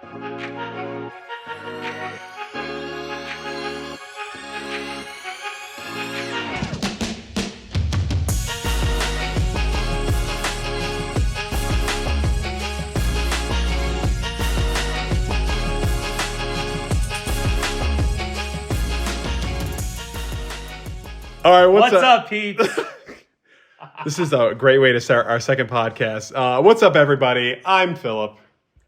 All right, what's up, Pete? This is a great way to start our second podcast. What's up, everybody? I'm Philip.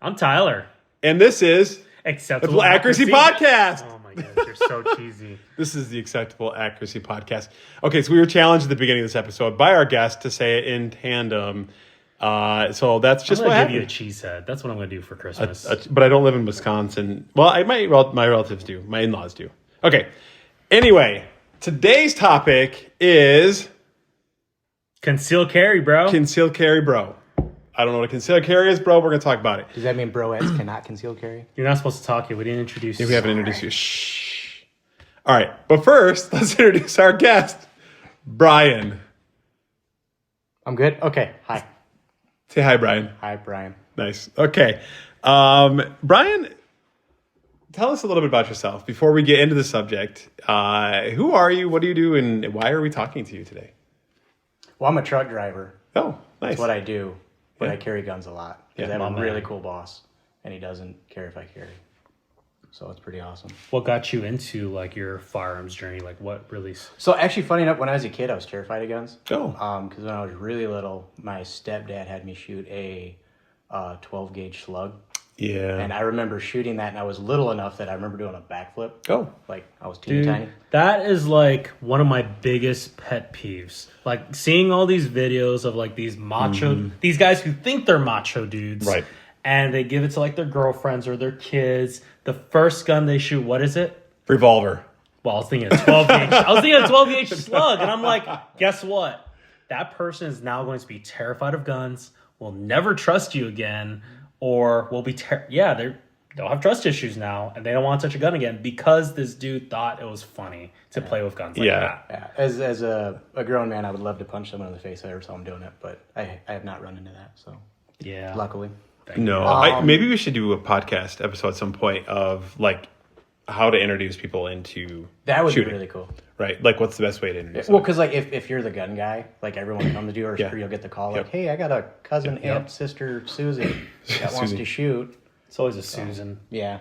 I'm Tyler. And this is Acceptable Accuracy Podcast. Oh my goodness, you're so cheesy. This is the Acceptable Accuracy Podcast. Okay, so we were challenged at the beginning of this episode by our guest to say it in tandem. So that's just what happened. I'm going to give you a cheese head. That's what I'm going to do for Christmas. But I don't live in Wisconsin. Well, my relatives do. My in-laws do. Okay. Anyway, today's topic is... Conceal carry, bro. Conceal carry, bro. I don't know what a conceal carry is, bro. We're going to talk about it. Does that mean broettes cannot conceal carry? You're not supposed to talk yet. We didn't introduce you. We haven't introduced you. Shh. All right. But first, let's introduce our guest, Brian. I'm good? Okay. Hi. Say hi, Brian. Hi, Brian. Nice. Okay. Brian, tell us a little bit about yourself before we get into the subject. Who are you? What do you do? And why are we talking to you today? Well, I'm a truck driver. Oh, nice. That's what I do. But Yeah. I carry guns a lot. Because I have a really cool boss. And he doesn't care if I carry. So it's pretty awesome. What got you into like your firearms journey? Like what really... So actually, funny enough, when I was a kid, I was terrified of guns. Oh. Because when I was really little, my stepdad had me shoot a 12-gauge slug. Yeah. And I remember shooting that, and I was little enough that I remember doing a backflip. Oh. Like, I was teeny tiny. That is like one of my biggest pet peeves. Like seeing all these videos of like these macho, these guys who think they're macho dudes. Right. And they give it to like their girlfriends or their kids. The first gun they shoot, what is it? Revolver. Well, I was thinking a 12-gauge. I was thinking a 12-gauge slug. And I'm like, guess what? That person is now going to be terrified of guns, will never trust you again, or will be, they'll have trust issues now, and they don't want to touch a gun again because this dude thought it was funny to play with guns like that. Yeah. As a grown man, I would love to punch someone in the face if I ever saw him doing it, but I have not run into that, so Yeah. luckily. No, maybe we should do a podcast episode at some point of like how to introduce people into That would shooting. be really cool. Right. Like what's the best way to introduce Well, them? because like if you're the gun guy, like everyone comes to you, or you'll get the call like, hey, I got a cousin, aunt, sister, Susie that wants to shoot. It's always a Susan. Yeah.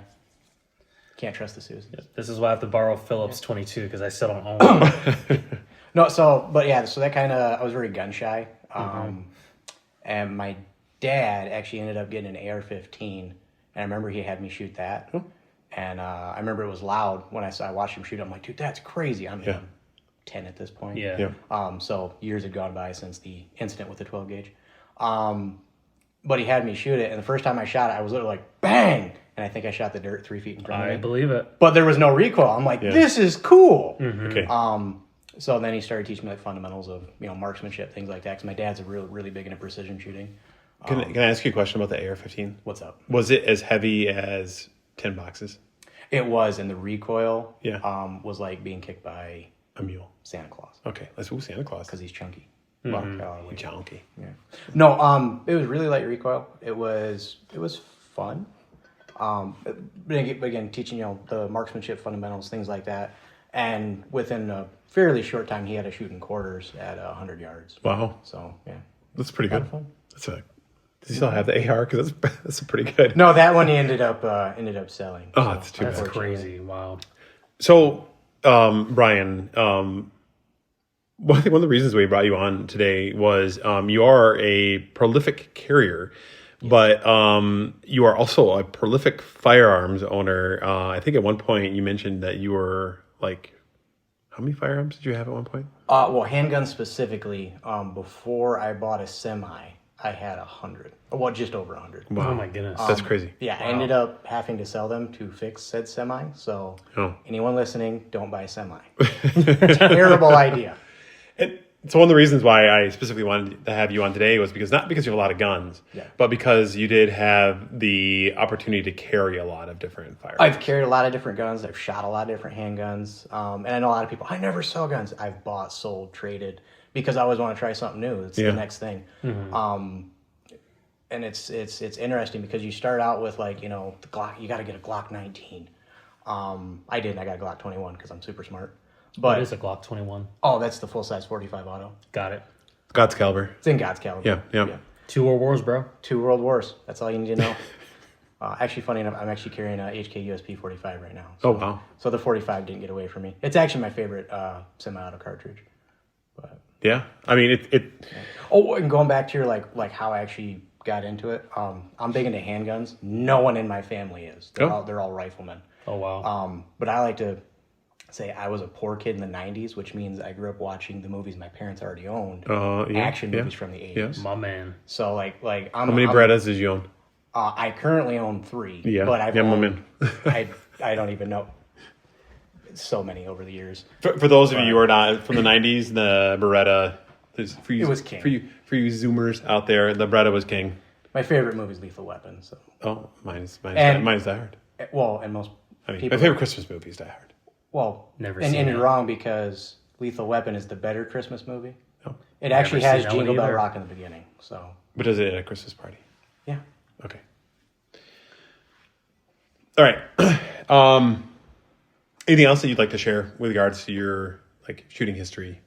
Can't trust the Susan. This is why I have to borrow Phillips 22 because I still don't own one. No, so that kind of, I was very gun shy. And my dad actually ended up getting an AR-15, and I remember he had me shoot that. And I remember it was loud when I watched him shoot. I'm like, dude, that's crazy. I'm 10 at this point. Yeah. So years had gone by since the incident with the 12 gauge. But he had me shoot it, and the first time I shot it, I was literally like, bang! And I think I shot the dirt 3 feet in front of me. I believe it. But there was no recoil. I'm like, this is cool. Okay. So then he started teaching me like fundamentals of marksmanship, things like that. Because my dad's really big into precision shooting. Can I ask you a question about the AR-15? What's up? Was it as heavy as 10 boxes? It was, and the recoil was like being kicked by a mule. Santa Claus. Okay, let's do Santa Claus. Because he's chunky. Chunky. Yeah. No, it was really light recoil. It was fun. But again, teaching the marksmanship fundamentals, things like that. And within a fairly short time, he had a shooting quarters at 100 yards. Wow. So yeah, That's pretty good. Fun. Does he still have the AR? Because that's pretty good. No, that one he ended up selling. Oh, that's too bad. That's crazy. Wow. So, Brian, I think one of the reasons we brought you on today was you are a prolific carrier, but you are also a prolific firearms owner. I think at one point you mentioned that you were like, how many firearms did you have at one point? Well, handguns specifically. Before I bought a semi, I had 100. Well, just over 100. Wow. Oh my goodness. That's crazy. Yeah, I ended up having to sell them to fix said semi. So anyone listening, don't buy a semi. Terrible idea. So one of the reasons why I specifically wanted to have you on today was not because you have a lot of guns, but because you did have the opportunity to carry a lot of different firearms. I've carried a lot of different guns. I've shot a lot of different handguns. And I know a lot of people, I never sell guns. I've bought, sold, traded, because I always want to try something new. It's the next thing. and it's interesting because you start out with like, you know, the Glock. You got to get a Glock 19. I didn't. I got a Glock 21 because I'm super smart. But What is a Glock 21? oh, that's the full size 45 auto. Got it. God's caliber. It's in God's caliber. Yeah. 2 World Wars, bro. 2 World Wars. That's all you need to know. Actually, funny enough, I'm actually carrying a HK USP 45 right now. So, Oh, wow. So the 45 didn't get away from me. It's actually my favorite semi-auto cartridge. But Yeah. I mean, it oh, and going back to your like how I actually got into it. I'm big into handguns. No one in my family is. They're all riflemen. Oh, wow. But I like to say I was a poor kid in the 90s, which means I grew up watching the movies my parents already owned. Action movies from the 80s. Yes. My man. So like I'm How many Berettas did you own? I currently own 3. Yeah. But I've my owned, man. I don't even know. So many over the years. For those of you who are not from the 90s, the Beretta for you, It was king. For you Zoomers out there, the Beretta was king. My favorite movie is Lethal Weapon. So Oh, mine's Die Hard. well, and most I mean, people my favorite Christmas movie is Die Hard. well, Never and seen you're it. wrong because Lethal Weapon is the better Christmas movie. Oh. It actually Never has seen that one Jingle Bell either. Rock in the beginning. So But does it at a Christmas party? yeah. Okay. All right. Anything else that you'd like to share with regards to your like shooting history?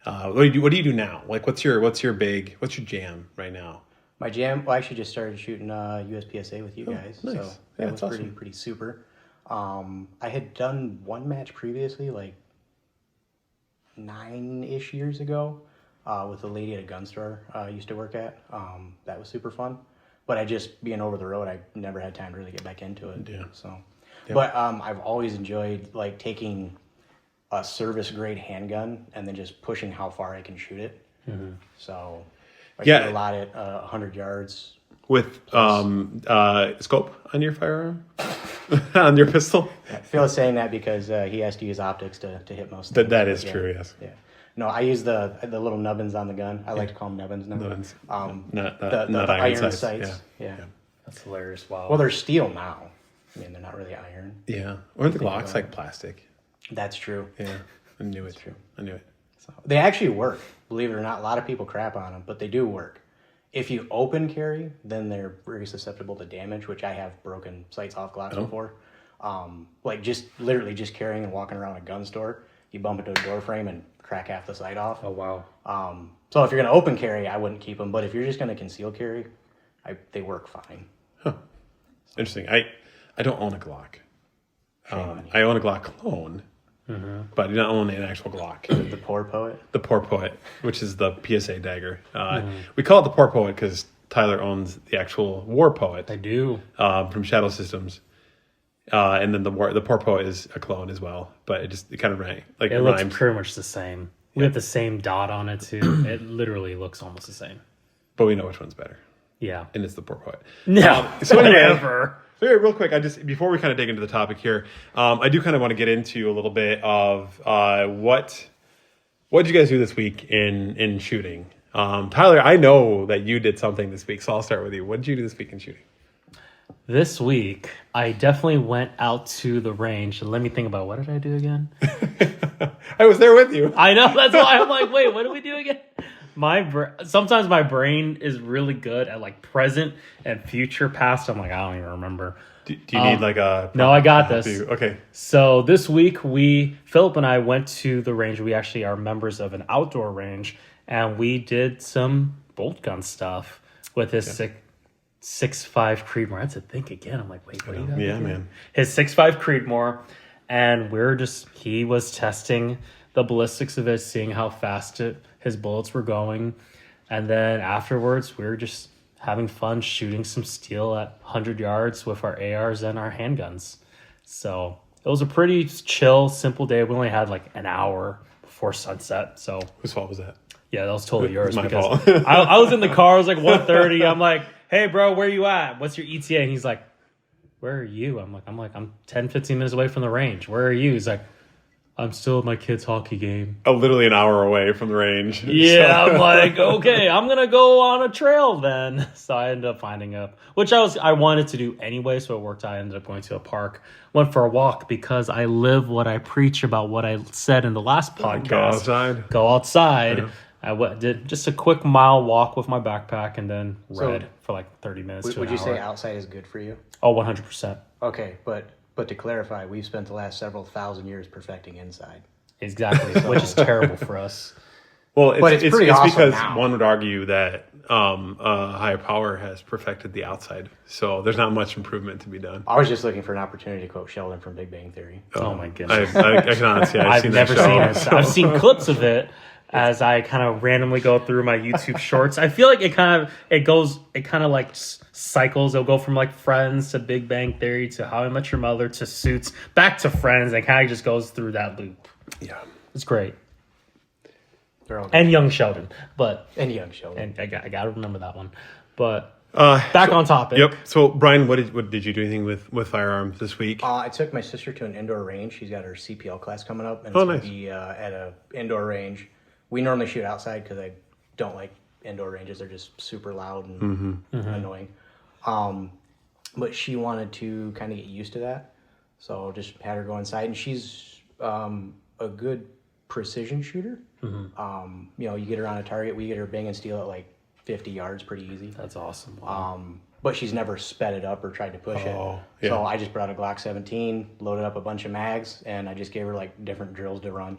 What do you do now? Like, what's your jam right now? My jam. Well, I actually just started shooting USPSA with you guys. nice. So Yeah, that that's was awesome. pretty super. I had done one match previously, like 9-ish years ago, with a lady at a gun store I used to work at. That was super fun. But I just being over the road, I never had time to really get back into it. Yeah. So, but I've always enjoyed like taking a service grade handgun and then just pushing how far I can shoot it. So, I Yeah. shoot a lot at 100 yards. With scope on your firearm, on your pistol. Phil is saying that because he has to use optics to hit most. That things. is true. Yes. Yeah. No, I use the little nubbins on the gun. I like to call them nubbins now. Nubbins. The Not iron iron sights. sights. Yeah. That's hilarious. Wow. Well, they're steel now. I mean, they're not really iron. Yeah. Or the Glock's like plastic. That's true. Yeah. I knew it. true. I knew it. So, they actually work. Believe it or not, a lot of people crap on them, but they do work. If you open carry, then they're very susceptible to damage, which I have broken sights off Glocks before. Like just literally just carrying and walking around a gun store, you bump into a door frame and crack half the sight off. Oh, wow. So if you're going to open carry, I wouldn't keep them. But if you're just going to conceal carry, they work fine. Interesting. I don't own a Glock. Shame on you. I own a Glock clone, but I do not own an actual Glock. The poor poet. The Poor Poet, which is the PSA dagger. We call it the Poor Poet because Tyler owns the actual War Poet I do. from Shadow Systems. And then the Poor Poet is a clone as well, but it kind of It looks rhymes. pretty much the same. We have the same dot on it, too. It literally looks almost the same. But we know which one's better, Yeah. and it's the Poor Poet. No. So anyway, Whatever. So real quick, before we kind of dig into the topic here, I do kind of want to get into a little bit of what did you guys do this week in shooting? Tyler, I know that you did something this week, so I'll start with you. What did you do this week in shooting? This week, I definitely went out to the range. Let me think about what did I do again? I was there with you. I know, that's why I'm like, wait, what did we do again? Sometimes my brain is really good at like present and future past. I'm like, I don't even remember. Do you need like a... No, I got to help this. you? Okay. So this week, Philip and I went to the range. We actually are members of an outdoor range, and we did some bolt gun stuff with his 6.5 Creedmoor. I had to think again. I'm like, wait, what do you got? Yeah, man. His 6.5 Creedmoor, and he was testing the ballistics of it, seeing how fast his bullets were going. And then afterwards, we were just having fun shooting some steel at 100 yards with our ARs and our handguns. So it was a pretty chill, simple day. We only had like an hour before sunset. So Whose fault was that? yeah, that was totally yours. my Because fault. I was in the car. It was like 1:30. I'm like, hey, bro, where you at? What's your ETA? And he's like, where are you? I'm 10, 15 minutes away from the range. Where are you? He's like, I'm still at my kid's hockey game. Literally an hour away from the range. Yeah, I'm like, okay, I'm going to go on a trail then. So I ended up finding which I wanted to do anyway, so it worked out. I ended up going to a park, went for a walk because I live what I preach about what I said in the last podcast. Go outside. Go outside. Yeah. did just a quick mile walk with my backpack and then So, read for like 30 minutes to Would an you say hour. outside is good for you? Oh, 100%. Okay, but to clarify, we've spent the last several thousand years perfecting inside. Exactly, which is terrible for us. Well, But it's pretty awesome because now. one would argue that a higher power has perfected the outside, so there's not much improvement to be done. I was just looking for an opportunity to quote Sheldon from Big Bang Theory. Oh my goodness. I can honestly, I've I've seen never that show. seen it. I've seen clips of it as I kind of randomly go through my YouTube shorts. I feel like it kind of like cycles. It'll go from like Friends to Big Bang Theory to How I Met Your Mother to Suits back to Friends, and kind of just goes through that loop. Yeah. It's great. They're all good. And Young Sheldon, but And young Sheldon. and I got to remember that one. But back on topic. Yep. So, Brian, what did you do anything with firearms this week? I took my sister to an indoor range. She's got her CPL class coming up, and Oh, it's going nice. to be at a indoor range. We normally shoot outside because I don't like indoor ranges. They're just super loud and annoying. But she wanted to kind of get used to that, so just had her go inside. And she's a good precision shooter. You get her on a target. We get her bang and steal at like 50 yards pretty easy. That's awesome. Wow. But she's never sped it up or tried to push Oh, it. yeah. So I just brought a Glock 17, loaded up a bunch of mags, and I just gave her like different drills to run.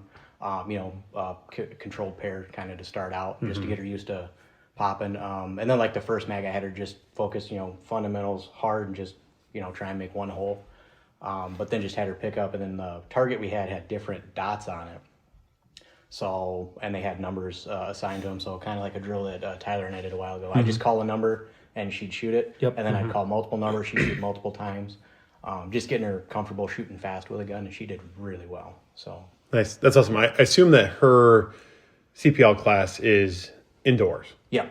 Controlled pair kind of to start out, just to get her used to popping. And then like the first mag, I had her just focus, fundamentals hard and just, try and make one hole. But then just had her pick up, and then the target we had different dots on it. So, and they had numbers assigned to them. So kind of like a drill that Tyler and I did a while ago. I just call a number and she'd shoot it. Yep. And then I'd call multiple numbers. She'd shoot multiple times. Just getting her comfortable shooting fast with a gun, and she did really well. So Nice. That's awesome. I assume that her CPL class is indoors. yeah.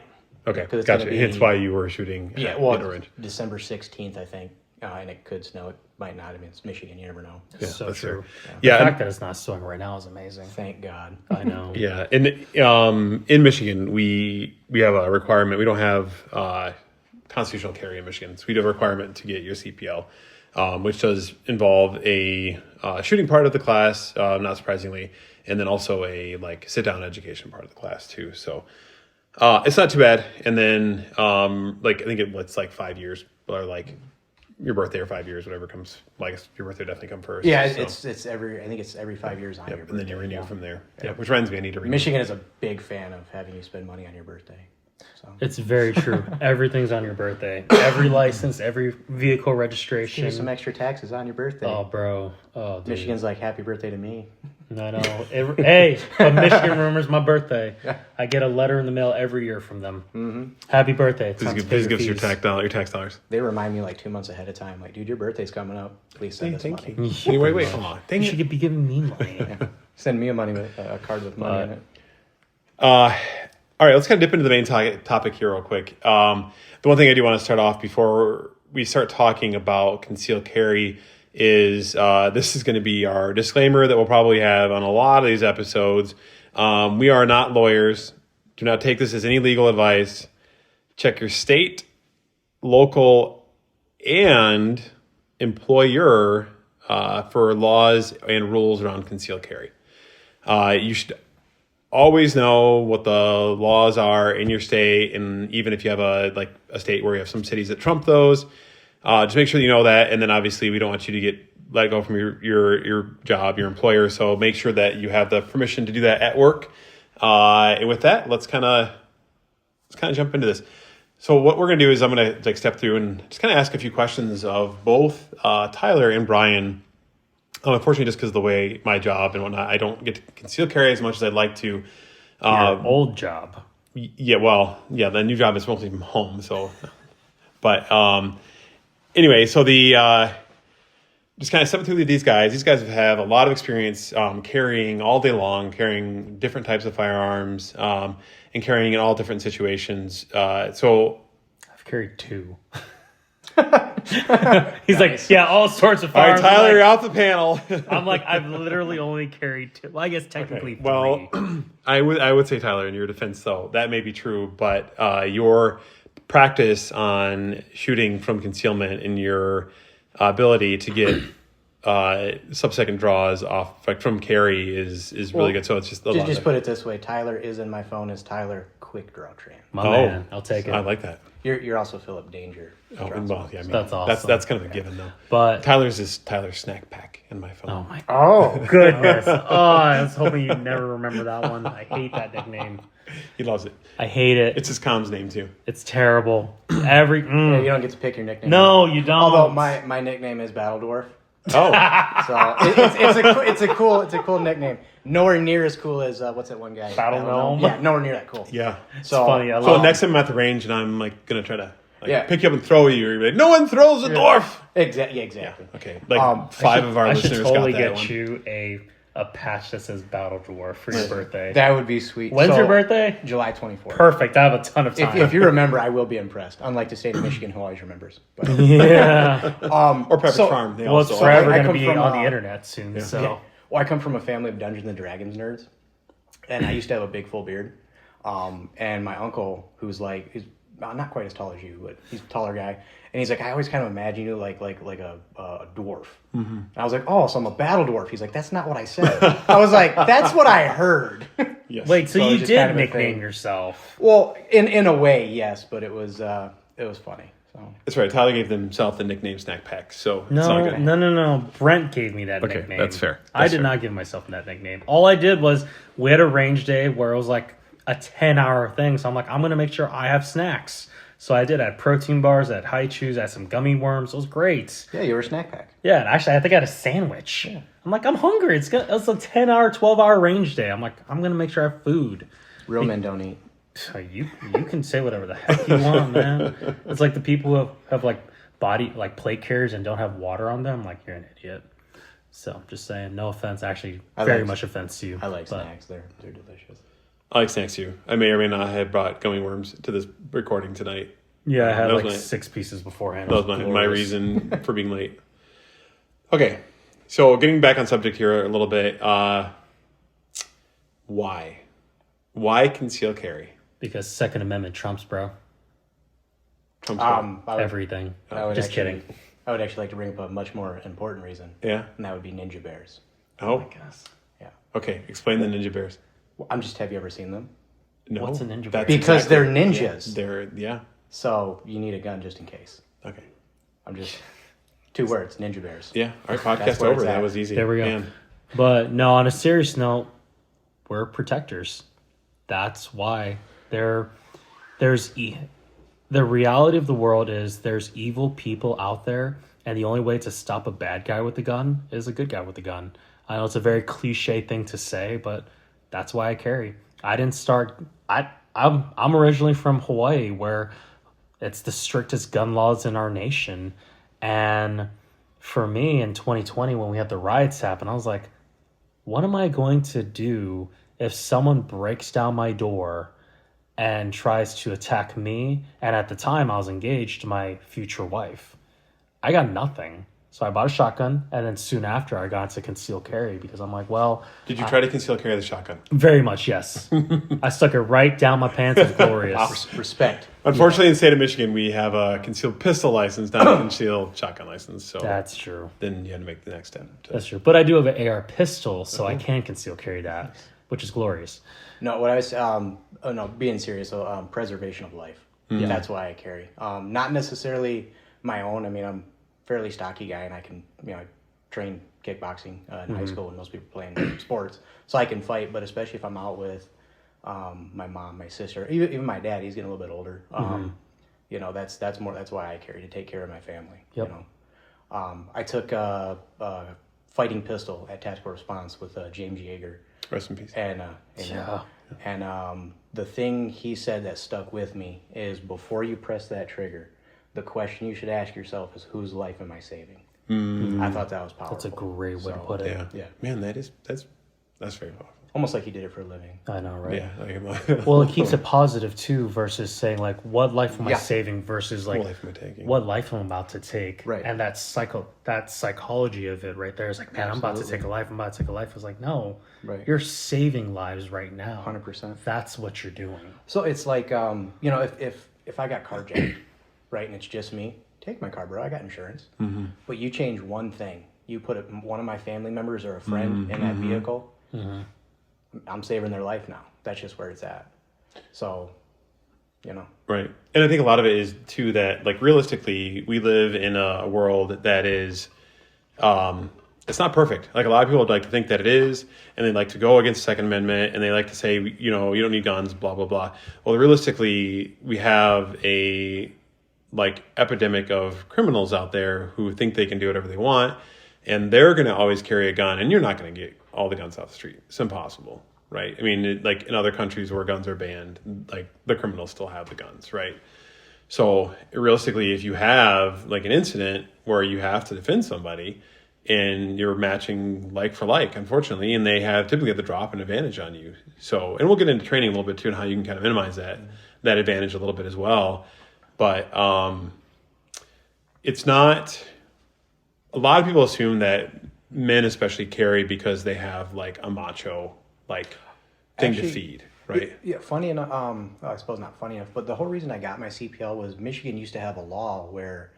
Okay, 'cause it's gotcha. gonna be- Hence why you were shooting Yeah, at well, indoor range. December 16th, I think. And it could snow. It might not. I mean, it's Michigan. You never know. Yeah, so that's true. fair. The Yeah, fact and- that it's not snowing right now is amazing. Thank God. I know. Yeah, and in Michigan, we have a requirement. We don't have constitutional carry in Michigan, so we do have a requirement to get your CPL, which does involve a shooting part of the class, not surprisingly, and then also a like sit down education part of the class too. So it's not too bad. And then I think it's like 5 years, or like your birthday or 5 years, whatever comes. Well, I guess your birthday definitely come first. Yeah, so. it's every. I think it's every 5 years on your Yep, birthday. and then you renew yeah. from there. Yeah, which reminds me, I need to renew. Michigan is a big fan of having you spend money on your birthday. So It's very true. Everything's on your birthday. Every license, every vehicle give registration. you some extra taxes on your birthday. Oh, bro. Oh, dude. Michigan's like, happy birthday to me. I know. Hey, but Michigan remembers my birthday. I get a letter in the mail every year from them. Mm-hmm. Happy birthday. It's time to pay Please give us your fees. tax dollars. They remind me like 2 months ahead of time. Like, dude, your birthday's coming up. Please send us money. you. Wait, hold on. Dang You it. should be giving me money. Send me a card with money in it. All right, let's kind of dip into the main topic here real quick. The one thing I do want to start off before we start talking about concealed carry is this is going to be our disclaimer that we'll probably have on a lot of these episodes. We are not lawyers. Do not take this as any legal advice. Check your state, local, and employer for laws and rules around concealed carry. You should always know what the laws are in your state, and even if you have a state where you have some cities that trump those, just make sure you know that. And then obviously we don't want you to get let go from your job, your employer. So make sure that you have the permission to do that at work. And with that, let's kind of jump into this. So what we're gonna do is I'm gonna step through and just kind of ask a few questions of both Tyler and Brian. Unfortunately, just because of the way my job and whatnot, I don't get to conceal carry as much as I'd like to. Your old job. The new job is mostly from home. So, but anyway, so just kind of stepping through these guys. These guys have a lot of experience carrying all day long, carrying different types of firearms, and carrying in all different situations. So I've carried 2. He's like, yeah, all sorts of all right, firearms. Tyler, you're I'm off the panel. like, I've literally only carried 2. Well, I guess technically 3. Well, I would say, Tyler, in your defense, though, that may be true, but your practice on shooting from concealment and your ability to get sub-second draws off like from carry is really good. So it's just Just put it this way: Tyler is in my phone as Tyler Quick Draw Tran. My man, I'll take it. I like that. You're also Philip Danger. Oh, well, yeah, I mean, That's awesome. That's kind of a given though. But Tyler's is Tyler Snack Pack in my phone. oh my Oh, goodness! I was hoping you'd never remember that one. I hate that nickname. He loves it. I hate it. It's his com's name too. It's terrible. Every yeah, you don't get to pick your nickname. no, you don't. Although my nickname is Battle Dwarf, Oh, so it's a cool nickname. Nowhere near as cool as what's that one guy? Battle Gnome? Yeah, nowhere near that cool. yeah. So funny. I So love next time I'm at the range and I'm like gonna try to Yeah. pick you up and throw you, you're like, no one throws a dwarf. Exactly. Yeah, exactly. Okay, like five of our I should listeners totally got that get one. you a patch that says Battle Dwarf for your birthday. That would be sweet. When's So, your birthday? July 24th. Perfect. I have a ton of time. If you remember, I will be impressed. Unlike the state of Michigan, who always remembers. But, yeah. Or Pepperidge so- Farm. They Well, it's also forever I going to come be from, on the internet soon. So yeah. Well, I come from a family of Dungeons and Dragons nerds, and I used to have a big full beard. And my uncle, who's like, he's not quite as tall as you, but he's a taller guy. And he's like, I always kind of imagine you like a dwarf. Mm-hmm. And I was like, oh, so I'm a battle dwarf. He's like, that's not what I said. I was like, that's what I heard. Yes. wait, so So you it's just did kind of a nickname thing. yourself? Well, in a way, yes, but it was funny. So That's right. Tyler gave himself the nickname Snack Pack, so it's No, not good. no. Brent gave me that Okay, nickname. that's fair. I That's did fair. not give myself that nickname. All I did was we had a range day where it was like a 10-hour thing. So I'm like, I'm going to make sure I have snacks. So I did. I had protein bars, I had high chews, I had some gummy worms. It was great. yeah, you were a snack pack. Yeah, and actually, I think I had a sandwich. I'm like, I'm hungry. It's a 10-hour, 12-hour range day. I'm like, I'm going to make sure I have food. Real men don't eat. So you can say whatever the heck you want, man. It's like the people who have like body like plate carriers and don't have water on them. Like, you're an idiot. So just saying, no offense, actually, very much offense to you. I like but snacks. They're delicious. I like snacks too. I may or may not have brought gummy worms to this recording tonight. Yeah, I had That was like my- 6 pieces beforehand. That was my reason for being late. Okay, so getting back on subject here a little bit. Why? Why conceal carry? Because Second Amendment trumps, bro. Trump's I would, Everything. I would Just actually- kidding. I would actually like to bring up a much more important reason, yeah. and that would be ninja bears. Oh, Guess. Yeah. okay. Explain the ninja bears. Well, have you ever seen them? No, What's a ninja that's bear? Because exactly- they're ninjas. They're yeah. So you need a gun just in case. Okay. I'm just 2 words, ninja bears. Yeah. All right. Podcast That's where over. it's That at. was easy. There we go. Man. But no, on a serious note, we're protectors. That's why the reality of the world is there's evil people out there, and the only way to stop a bad guy with a gun is a good guy with a gun. I know it's a very cliche thing to say, but that's why I carry. I didn't start. I'm originally from Hawaii, where it's the strictest gun laws in our nation, and for me in 2020 when we had the riots happen, I was like, what am I going to do if someone breaks down my door and tries to attack me? And at the time I was engaged to my future wife. I got nothing. So I bought a shotgun, and then soon after I got into conceal carry because I'm like, well, Did you try to conceal carry the shotgun? very much, yes. I stuck it right down my pants. It's glorious. Respect. Unfortunately, in the state of Michigan, we have a concealed pistol license, not a concealed shotgun license. So That's true. then you had to make the next step. That's true. But I do have an AR pistol, so I can conceal carry that, which is glorious. No, what I was, being serious, so preservation of life. Yeah. That's why I carry. Not necessarily my own. I mean, I'm a fairly stocky guy, and I can, I train kickboxing in high school when most people playing sports. So I can fight, but especially if I'm out with my mom, my sister, even my dad, he's getting a little bit older. That's why I carry, to take care of my family. Yep. I took a fighting pistol at Tactical Response with James Yeager. Rest in peace. And Yeah. and the thing he said that stuck with me is, before you press that trigger, the question you should ask yourself is, whose life am I saving? I thought that was powerful. That's a great way to put it. Yeah. Yeah. Man, that's very powerful. Almost like he did it for a living. I know, right? Yeah. Well, it keeps it positive too, versus saying like, what life am I Yeah. saving versus like, What life am I taking? what life I'm about to take. Right. And that psychology of it right there is like, man, I'm about to take a life. I'm about to take a life. It's like, no, Right. you're saving lives right now. 100%. That's what you're doing. So it's like, if I got carjacked, right, and it's just me, take my car, bro. I got insurance. But you change one thing, you put one of my family members or a friend in that vehicle, I'm saving their life now. That's just where it's at. So, Right. And I think a lot of it is too that, like, realistically, we live in a world that is, it's not perfect. Like, a lot of people would like to think that it is, and they like to go against the Second Amendment, and they like to say, you don't need guns, blah, blah, blah. Well, realistically, we have a, like, epidemic of criminals out there who think they can do whatever they want, and they're going to always carry a gun, and you're not going to get all the guns off the street. It's impossible. Right. I mean, like in other countries where guns are banned, like the criminals still have the guns. Right. So realistically, if you have like an incident where you have to defend somebody and you're matching like for like, unfortunately, and they typically have to drop an advantage on you. So, and we'll get into training a little bit too and how you can kind of minimize that advantage a little bit as well. But it's not, a lot of people assume that men especially carry because they have like a macho like thing to feed, right? Yeah, funny enough, I suppose not funny enough, but the whole reason I got my CPL was Michigan used to have a law where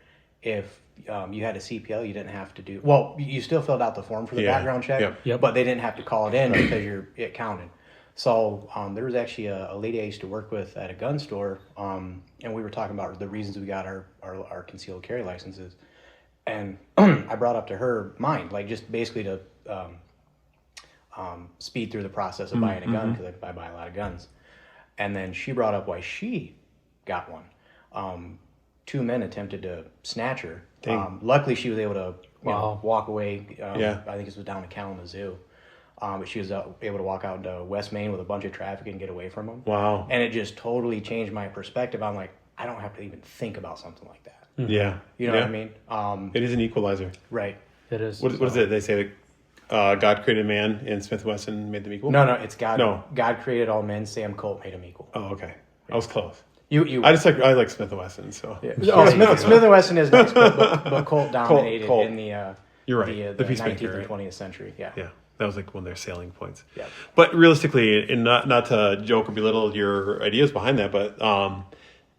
if you had a CPL, you didn't have to do, well, you still filled out the form for the background check, but they didn't have to call it in because it counted. So there was actually a lady I used to work with at a gun store, and we were talking about the reasons we got our concealed carry licenses. And I brought up to her mine, like just basically to speed through the process of buying a gun, because I buy a lot of guns. And then she brought up why she got one. 2 men attempted to snatch her. Luckily, she was able to walk away. I think this was down in Kalamazoo. But she was able to walk out into West Main with a bunch of traffic and get away from them. Wow. And it just totally changed my perspective. I'm like, I don't have to even think about something like that. Yeah. You know what I mean? It is an equalizer. Right. It is. What is it? They say that God created man and Smith Wesson made them equal? No, it's God. No. God created all men. Sam Colt made them equal. Oh, okay. I was close. I like Smith and Wesson. So Smith and Wesson is nice, but Colt dominated Colt. in the You're right. the Peacemaker, 19th and 20th century. Yeah. That was like one of their selling points. Yeah. But realistically, and not to joke or belittle your ideas behind that, but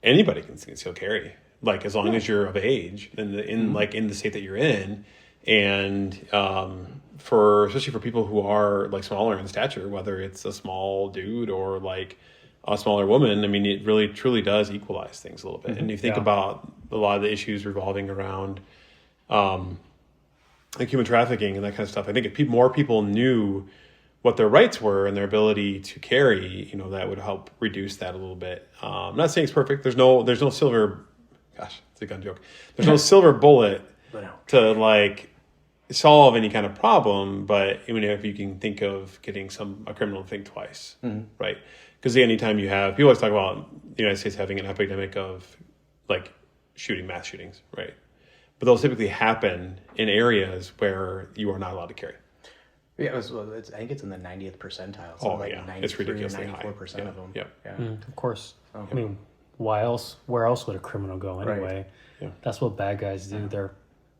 anybody can conceal carry, like as long as you're of age and in the state that you're in, and especially for people who are like smaller in stature, whether it's a small dude or like a smaller woman, I mean, it really truly does equalize things a little bit. And if you think about a lot of the issues revolving around like human trafficking and that kind of stuff, I think if more people knew what their rights were and their ability to carry, that would help reduce that a little bit. I'm not saying it's perfect. There's no silver, gosh, it's a gun joke. There's no silver bullet to like solve any kind of problem, but even if you can think of getting a criminal to think twice, right? Because anytime you have, people always talk about the United States having an epidemic of like mass shootings, right? But those typically happen in areas where you are not allowed to carry. Yeah, I think it's in the 90th percentile. It's ridiculously 94% of them. Yeah. Of course. I mean, why else? Where else would a criminal go anyway? Right. Yeah. That's what bad guys do.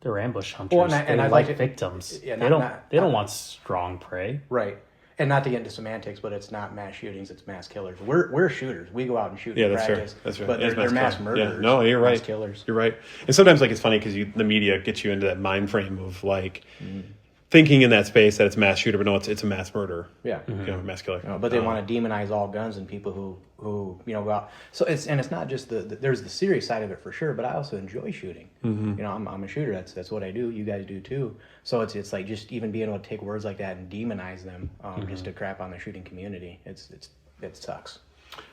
They're ambush hunters. Well, they like victims. Yeah, they don't want strong prey. Right. And not to get into semantics, but it's not mass shootings; it's mass killers. We're shooters. We go out and shoot. That's practice. Fair. That's right. But they're mass murderers. Yeah. No, you're right. Mass killers. You're right. And sometimes like it's funny because the media gets you into that mind frame of like thinking in that space that it's mass shooter, but no, it's a mass murder. Yeah. Mass killer. But they want to demonize all guns and people who go out. So it's not just there's the serious side of it for sure, but I also enjoy shooting. I'm a shooter. That's what I do. You guys do too. So it's like just even being able to take words like that and demonize them just to crap on the shooting community. It sucks.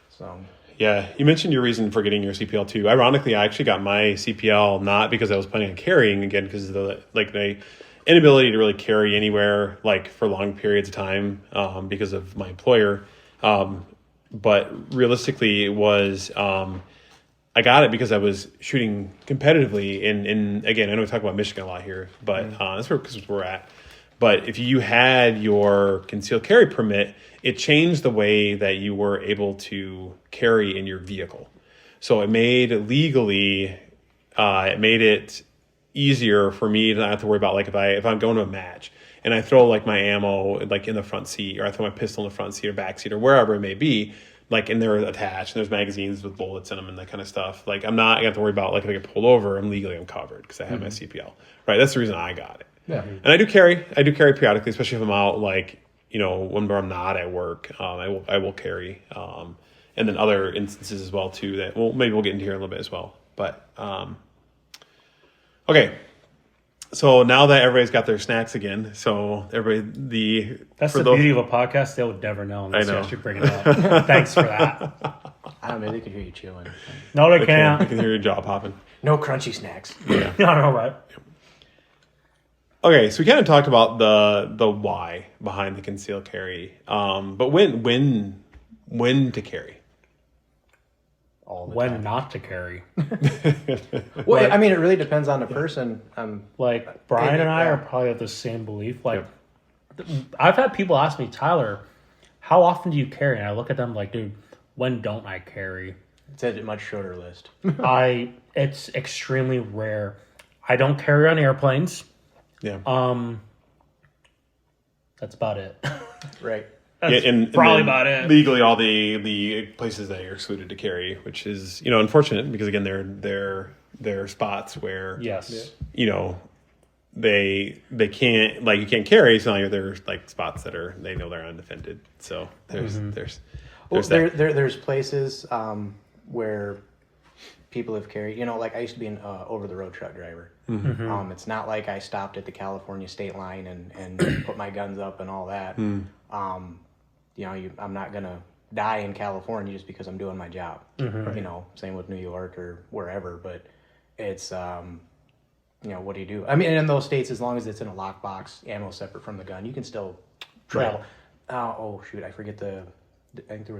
So. Yeah, you mentioned your reason for getting your CPL too. Ironically, I actually got my CPL not because I was planning on carrying again, because of the inability to really carry anywhere like for long periods of time because of my employer. But realistically, it was I got it because I was shooting competitively in again, I know we talk about Michigan a lot here, but that's where we're at. But if you had your concealed carry permit, it changed the way that you were able to carry in your vehicle. So it made it easier for me to not have to worry about like if I'm going to a match and I throw like my ammo like in the front seat, or I throw my pistol in the front seat or back seat or wherever it may be, like, and they're attached and there's magazines with bullets in them and that kind of stuff. Like I'm not gonna have to worry about like if I get pulled over, I'm covered because I have my CPL. Right. That's the reason I got it. Yeah. And I do carry periodically, especially if I'm out, like, when I'm not at work. I will carry. And then other instances as well too that maybe we'll get into here in a little bit as well. But okay. So now that everybody's got their snacks again, so everybody That's the beauty of a podcast. They would never know unless I know. you actually bring it up. Thanks for that. I don't know, maybe they could hear you chewing. No, they I can't. can hear your jaw popping. No crunchy snacks. I don't know, right? Okay, so we kind of talked about the why behind the concealed carry, but when to carry? All the When time. not to carry. Well, I mean, it really depends on the person. Like, Brian and I yeah. are probably of the same belief. Like, I've had people ask me, Tyler, how often do you carry? And I look at them like, dude, when don't I carry? It's a much shorter list. It's extremely rare. I don't carry on airplanes. Yeah. That's about it. Right. That's and probably then about it. Legally, all the places that you're excluded to carry, which is unfortunate because again, they're spots where Yes. they can't, like, you can't carry. So now there's like spots that they know they're undefended. So there's that. There's places where people have carried. Like I used to be an over the road truck driver. Mm-hmm. It's not like I stopped at the California state line and put my guns up and all that. I'm not gonna die in California just because I'm doing my job. Same with New York or wherever. But it's what do you do? I mean, in those states, as long as it's in a lockbox, ammo separate from the gun, you can still travel. Oh shoot, I forget I think there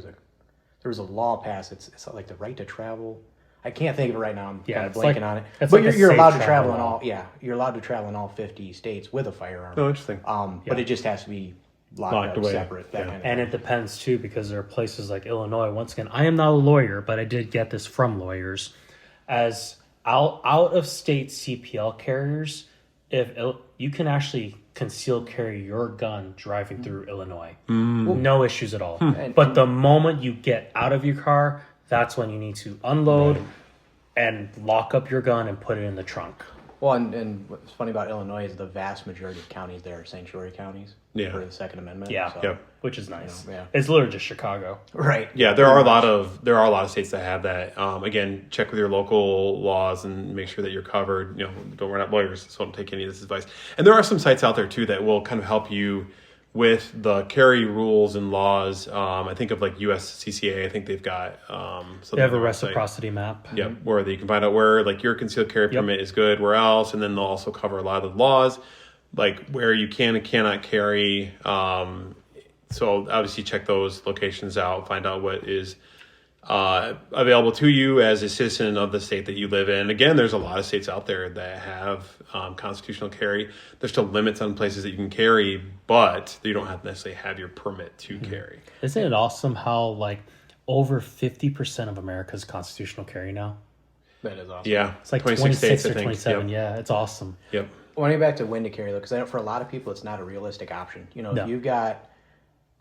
was a law passed. It's like the right to travel. I can't think of it right now. I'm kind of blanking on it. It's But like a you're safe allowed to travel travel in law. all. Yeah, you're allowed to travel in all 50 states with a firearm. Oh, interesting. But it just has to be locked Locked up away. separate. That Yeah. kind of And thing. it depends too, because there are places like Illinois. Once again, I am not a lawyer, but I did get this from lawyers. As out of state CPL carriers, you can actually conceal carry your gun driving through Illinois, no issues at all. But the moment you get out of your car, that's when you need to unload and lock up your gun and put it in the trunk. Well, and what's funny about Illinois is the vast majority of counties there are sanctuary counties for the Second Amendment. Yeah, so, which is nice. yeah. It's literally just Chicago. Right. Yeah, there are a lot of states that have that. Again, check with your local laws and make sure that you're covered. We're not lawyers, so don't take any of this advice. And there are some sites out there too that will kind of help you with the carry rules and laws. I think of like USCCA. I think they've got They have a on their website. reciprocity map. Yep, where you can find out where like your concealed carry permit is good, where else, and then they'll also cover a lot of the laws, like where you can and cannot carry. So obviously check those locations out, find out what is available to you as a citizen of the state that you live in. Again, there's a lot of states out there that have constitutional carry. There's still limits on places that you can carry, but you don't have to necessarily have your permit to carry. Isn't it awesome how like over 50% of America's constitutional carry now? That is awesome. Yeah, It's like 26 states, or I think. 27. Yep. Yeah, it's awesome. Yep. When I get back to when to carry though, because I know for a lot of people it's not a realistic option. If you've got,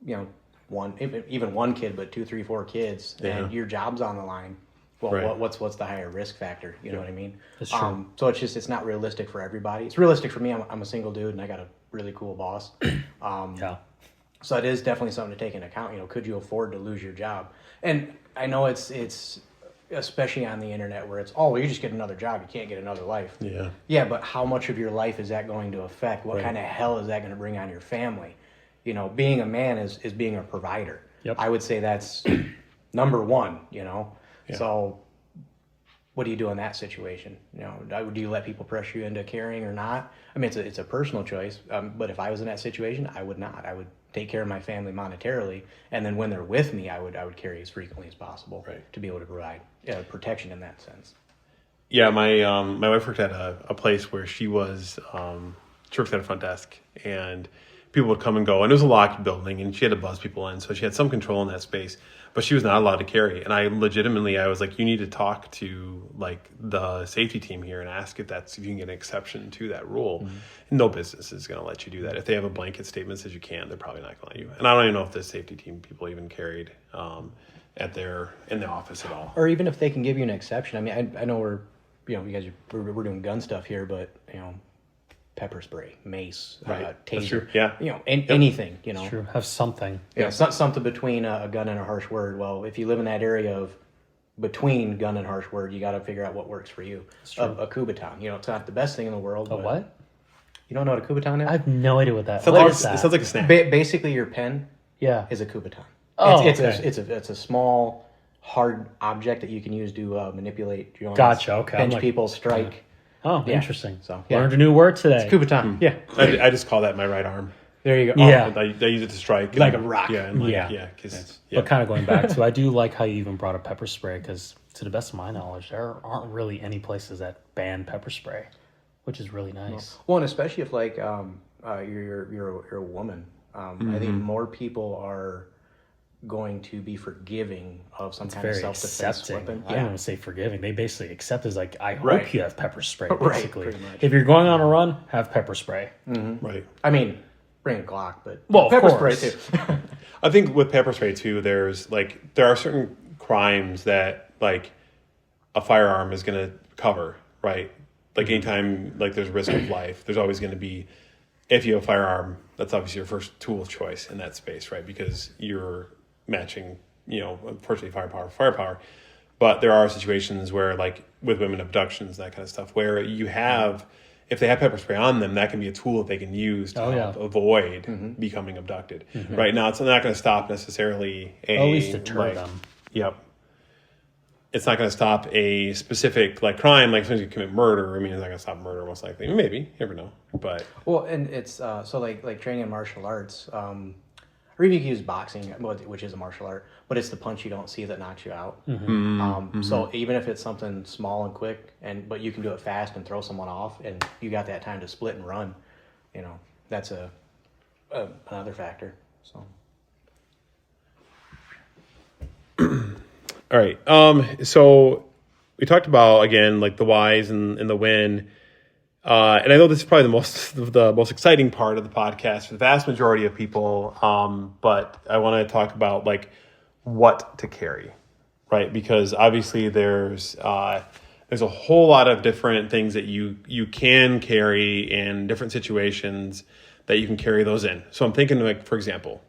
even one kid, but 2, 3, 4 kids, and your job's on the line. Well, what's the higher risk factor? You know what I mean? That's true. So it's not realistic for everybody. It's realistic for me. I'm a single dude, and I got a really cool boss. Yeah. So it is definitely something to take into account. Could you afford to lose your job? And I know it's especially on the internet where it's, well, you just get another job, you can't get another life. Yeah. Yeah, but how much of your life is that going to affect? What kind of hell is that going to bring on your family? Being a man is being a provider. Yep. I would say that's number one, Yeah. So what do you do in that situation? Do you let people pressure you into carrying or not? I mean, it's a personal choice. But if I was in that situation, I would not. I would take care of my family monetarily, and then when they're with me, I would carry as frequently as possible to be able to provide protection in that sense. Yeah, my wife worked at a place where she worked at a front desk, and people would come and go, and it was a locked building, and she had to buzz people in, so she had some control in that space, but she was not allowed to carry. And I was like, you need to talk to like the safety team here and ask if you can get an exception to that rule. Mm-hmm. No business is going to let you do that. If they have a blanket statement that says you can, they're probably not going to let you. And I don't even know if the safety team people even carried in the office at all. Or even if they can give you an exception. I mean, I know we're you guys we're doing gun stuff here, but pepper spray, mace, Right. That's taser, true. Yeah. anything, True. Have something. something between a gun and a harsh word. Well, if you live in that area of between gun and harsh word, you got to figure out what works for you. A Kubaton, it's not the best thing in the world. A what? You don't know what a Kubaton is? I have no idea what that is. It sounds like a snack. Basically, your pen Yeah. is a Kubaton. Oh, it's okay. it's a small, hard object that you can use to manipulate joints. Gotcha, okay. Pinch I'm like- people, strike. Oh, Yeah. interesting. So, Learned a new word today. Kubaton. Yeah. I just call that my right arm. There you go. Yeah. I use it to strike. Like a rock. Yeah. And Yeah. Because But kind of going back to, I do like how you even brought up pepper spray because, to the best of my knowledge, there aren't really any places that ban pepper spray, which is really nice. Well, and especially if you're a woman, I think more people are going to be forgiving of some kind of Very self-defense accepting. weapon. I don't even say forgiving. They basically accept as like, I hope Right. you have pepper spray. Right, Basically, pretty much. if you're going on a run, have pepper spray. right. I mean, bring a Glock, but Well, of pepper course. spray too. I think with pepper spray too, there are certain crimes that like a firearm is going to cover, right? Like anytime like there's risk of life, there's always going to be, if you have a firearm, that's obviously your first tool of choice in that space, right? Because you're matching, unfortunately firepower. But there are situations where like with women abductions, that kind of stuff, where you have, if they have pepper spray on them, that can be a tool that they can use to help avoid becoming abducted. Right now, it's not going to stop necessarily At least deter them. Yep. It's not going to stop a specific like crime, like as soon as you commit murder. I mean, it's not going to stop murder most likely. Maybe, you never know. But Well, and it's so like training in martial arts, or even you can use boxing, which is a martial art, but it's the punch you don't see that knocks you out. So even if it's something small and quick, but you can do it fast and throw someone off, and you got that time to split and run, that's another factor. So. all right. So we talked about again like the whys and the when. And I know this is probably the most exciting part of the podcast for the vast majority of people. But I want to talk about like what to carry, right? Because obviously there's a whole lot of different things that you can carry in different situations that you can carry those in. So I'm thinking like, for example,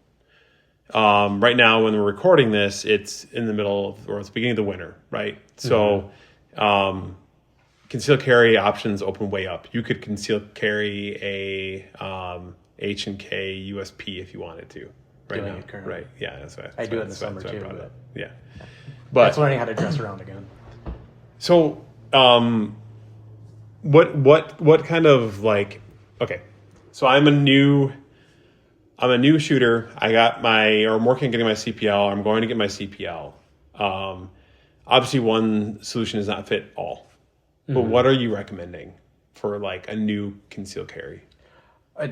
right now when we're recording this, it's in the middle or it's the beginning of the winter, right? So, concealed carry options open way up. You could conceal carry a H&K USP if you wanted to. Right Doing now, it currently. right? Yeah, that's what I do it in the that's what- summer that's what I too, brought but- up. Yeah, but That's learning how to dress around again. so what kind of like okay? So I'm a new shooter. I'm working on getting my CPL. I'm going to get my CPL. Obviously, one solution does not fit all. But what are you recommending for like a new concealed carry? I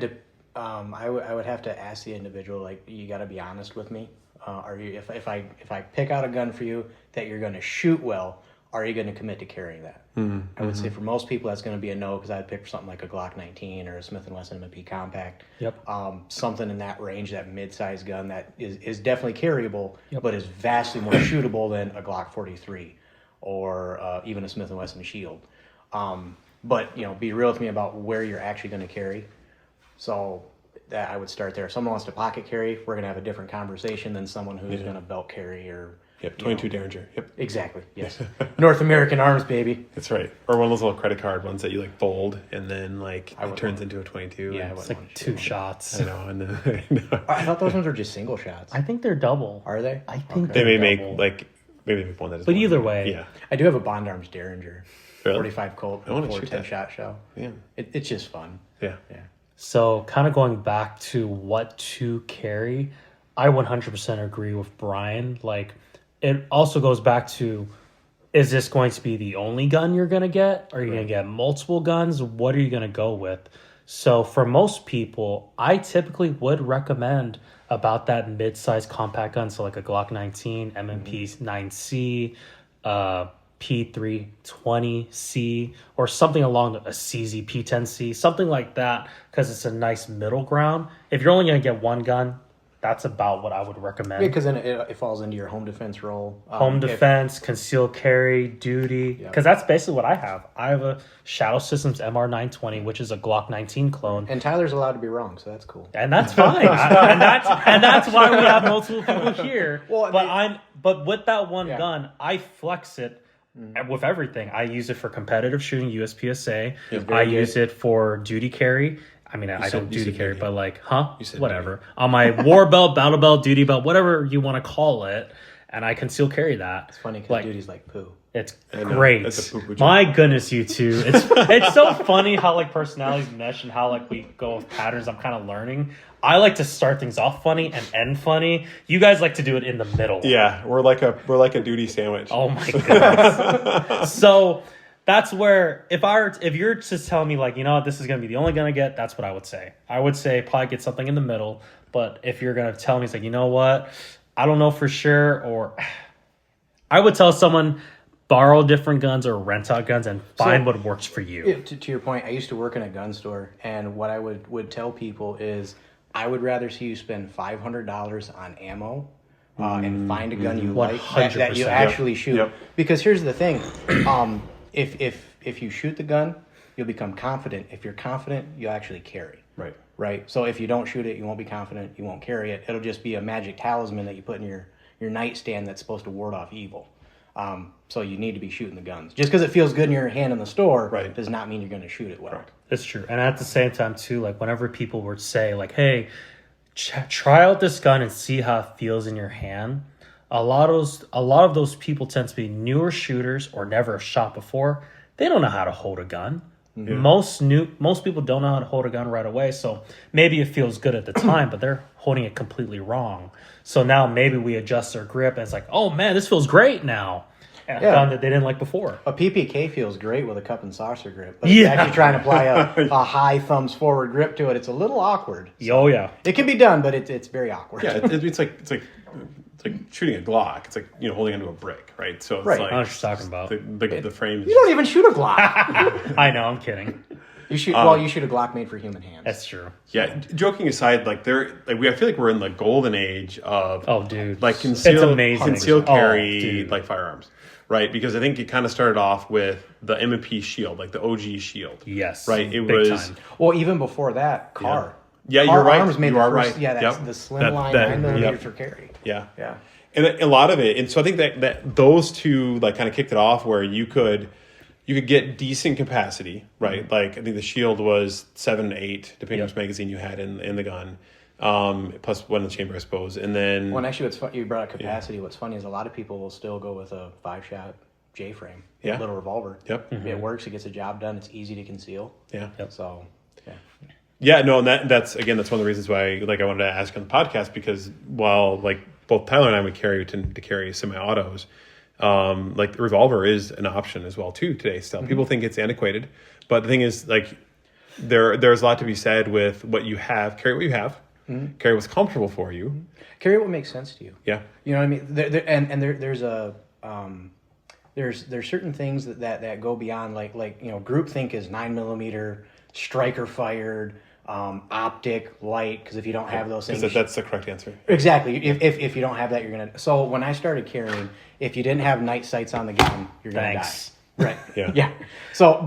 would have to ask the individual, like, you got to be honest with me. Are you if I pick out a gun for you that you're going to shoot well, are you going to commit to carrying that? I would say for most people that's going to be a no, because I'd pick something like a Glock 19 or a Smith & Wesson M&P Compact. Yep. Something in that range, that mid-sized gun that is definitely carryable, but is vastly more shootable than a Glock 43 or even a Smith & Wesson Shield. But be real with me about where you're actually going to carry. So that I would start there. If someone wants to pocket carry, we're going to have a different conversation than someone who's going to belt carry or... Yep, 22 Derringer. Yep, Exactly, yes. North American Arms, baby. that's right. Or one of those little credit card ones that you like fold and then like it wouldn't turns want- into a 22. Yeah, I and- wouldn't It's want like to two shots. I know, and then I thought those ones were just single shots. I think they're double. Are they? I think they may make double. like maybe they make one that is. But one. either way. yeah, I do have a Bond Arms Derringer. Really? 45 Colt, I wanna 4 shoot 10 that. shot shell. yeah, It's just fun. yeah. Yeah. So, kind of going back to what to carry, I 100% agree with Brian. Like, it also goes back to, is this going to be the only gun you're going to get? Are you going to get multiple guns? What are you going to go with? So, for most people, I typically would recommend about that mid-sized compact gun. So, like a Glock 19, M&P 9C, P320C, or something along a CZ P10C, something like that, because it's a nice middle ground. If you're only going to get one gun, that's about what I would recommend. Because then it falls into your home defense role. Home defense, conceal carry, duty. Because that's basically what I have. I have a Shadow Systems MR920, which is a Glock 19 clone. And Tyler's allowed to be wrong, so that's cool. And that's fine. and that's why we have multiple people here. Well, but with that one gun, I flex it with everything. I use it for competitive shooting, USPSA. I use it for duty carry. I mean, I don't duty carry, but like, whatever. On my war belt, battle belt, duty belt, whatever you want to call it, and I conceal carry that. It's funny because duty's like poo. It's great. That's a poo-poo My goodness, you two. It's so funny how like personalities mesh and how like we go with patterns. I'm kind of learning. I like to start things off funny and end funny. You guys like to do it in the middle. Yeah, we're like a duty sandwich. Oh my goodness. So that's where if you're just telling me like, you know what, this is gonna be the only gun I get, that's what I would say. I would say probably get something in the middle. But if you're gonna tell me it's like, you know what, I don't know for sure, or I would tell someone borrow different guns or rent out guns and find what works for you. To your point, I used to work in a gun store, and what I would tell people is I would rather see you spend $500 on ammo and find a gun you like that you actually shoot. Yep. Because here's the thing, if you shoot the gun, you'll become confident. If you're confident, you'll actually carry. Right. So if you don't shoot it, you won't be confident. You won't carry it. It'll just be a magic talisman that you put in your nightstand that's supposed to ward off evil. So you need to be shooting the guns. Just because it feels good in your hand in the store does not mean you're going to shoot it well. Right. That's true. And at the same time, too, like whenever people would say, like, hey, try out this gun and see how it feels in your hand, a lot of those people tend to be newer shooters or never shot before. They don't know how to hold a gun. Mm-hmm. Most people don't know how to hold a gun right away. So maybe it feels good at the time, but they're holding it completely wrong. So now maybe we adjust their grip and it's like, oh man, this feels great now. And a gun that they didn't like before. A PPK feels great with a cup and saucer grip, but if actually trying to apply a high thumbs forward grip to it, it's a little awkward. So it can be done, but it's very awkward. Yeah, it's like shooting a Glock. It's like holding onto a brick, right? So it's like I know what you're talking about. The frame. You don't even shoot a Glock. I know, I'm kidding. You shoot you shoot a Glock made for human hands. That's true. Yeah, joking aside, I feel like we're in the golden age of conceal carry firearms. Right, because I think it kind of started off with the M&P shield, like the OG shield. Yes, right. It was time. Well, even before that, car. Yeah, car you're right. Arms made you are first, right. Yeah, that's the slim line 9mm for carry. Yeah, yeah. And a lot of it, and so I think that those two like kind of kicked it off, where you could get decent capacity, right? Mm-hmm. Like I think the shield was 7 to 8, depending on which magazine you had in the gun. Plus one in the chamber, I suppose, and then. Well, and actually, what's you brought up capacity. Yeah. What's funny is a lot of people will still go with a 5-shot J-frame, little revolver. Yep, it works. It gets the job done. It's easy to conceal. Yeah. Yep. So. Yeah, no, and that's one of the reasons why I wanted to ask on the podcast, because while both Tyler and I would carry to carry semi-autos, the revolver is an option as well too today. Still, people think it's antiquated, but the thing is there's a lot to be said with what you have. Carry what you have. Mm-hmm. Carry what's comfortable for you. Mm-hmm. Carry what makes sense to you. Yeah, you know what I mean. There's certain things that go beyond groupthink is 9mm striker fired, optic light. Because if you don't have those things, that's the correct answer. Exactly. If you don't have that, you're gonna. So when I started carrying, if you didn't have night sights on the gun, you're gonna die. Right. Yeah. So,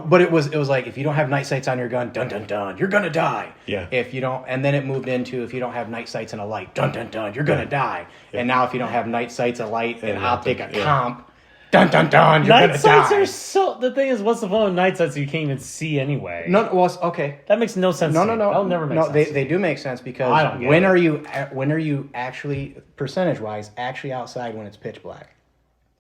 but it was like if you don't have night sights on your gun, dun dun dun, you're gonna die. Yeah. If you don't, and then it moved into if you don't have night sights and a light, dun dun dun, you're gonna die. Yeah. And now if you don't have night sights, a light, an optic, a comp, dun dun dun, you're gonna die. Night sights are the thing is, what's the point of night sights you can't even see anyway? No, well, okay. That makes no sense. No. That'll never make sense. They do make sense because when are you actually percentage-wise actually outside when it's pitch black?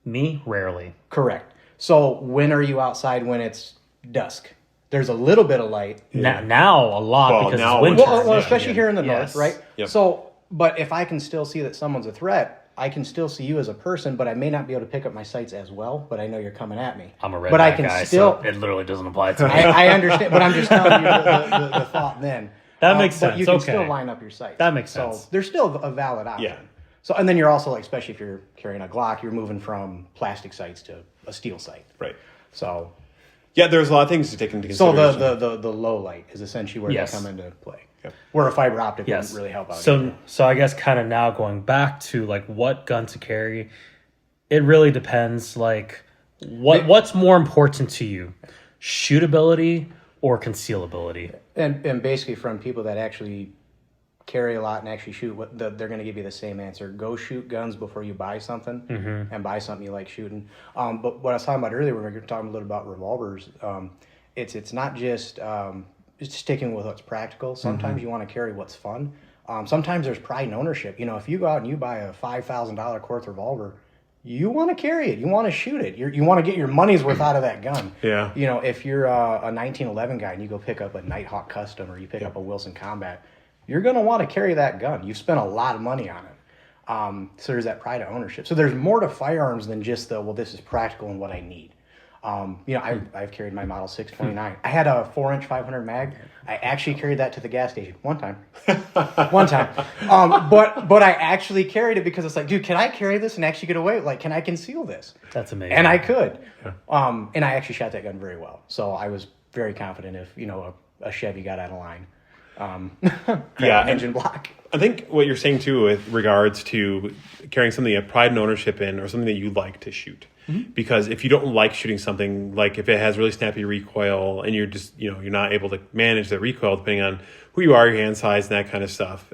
Me, rarely. Correct. So when are you outside when it's dusk? There's a little bit of light. Now a lot because it's winter. Well, especially here in the north, right? Yep. So, but if I can still see that someone's a threat, I can still see you as a person, but I may not be able to pick up my sights as well, but I know you're coming at me. I'm a redneck guy, so it literally doesn't apply to me. I understand, but I'm just telling you the thought then. That makes sense. But you can still line up your sights. That makes sense. So there's still a valid option. Yeah. So, and then you're also especially if you're carrying a Glock, you're moving from plastic sights to a steel sight. Right. So. Yeah, there's a lot of things to take into consideration. So the low light is essentially where they come into play. Where a fiber optic Yes. wouldn't really help out. So I guess kind of now going back to like what gun to carry, it really depends. Like what's more important to you, shootability or concealability? And basically from people that actually carry a lot and actually shoot, they're going to give you the same answer. Go shoot guns before you buy something, and buy something you like shooting. But what I was talking about earlier when we were talking a little about revolvers, it's not just sticking with what's practical. Sometimes you want to carry what's fun. Sometimes there's pride in ownership. You know, if you go out and you buy a $5,000 Quartz revolver, you want to carry it. You want to shoot it. You want to get your money's worth out of that gun. Yeah. You know, if you're a 1911 guy and you go pick up a Nighthawk Custom or you pick up a Wilson Combat, you're going to want to carry that gun. You've spent a lot of money on it. So there's that pride of ownership. So there's more to firearms than just this is practical and what I need. You know, I've carried my Model 629. I had a 4-inch 500 mag. I actually carried that to the gas station one time. But I actually carried it because it's like, dude, can I carry this and actually get away? Like, can I conceal this? That's amazing. And I could. Yeah. And I actually shot that gun very well. So I was very confident if, you know, a Chevy got out of line. Engine block. I think what you're saying too with regards to carrying something you have pride and ownership in or something that you like to shoot. Because if you don't like shooting something, like if it has really snappy recoil and you're just, you know, you're not able to manage the recoil depending on who you are, your hand size and that kind of stuff,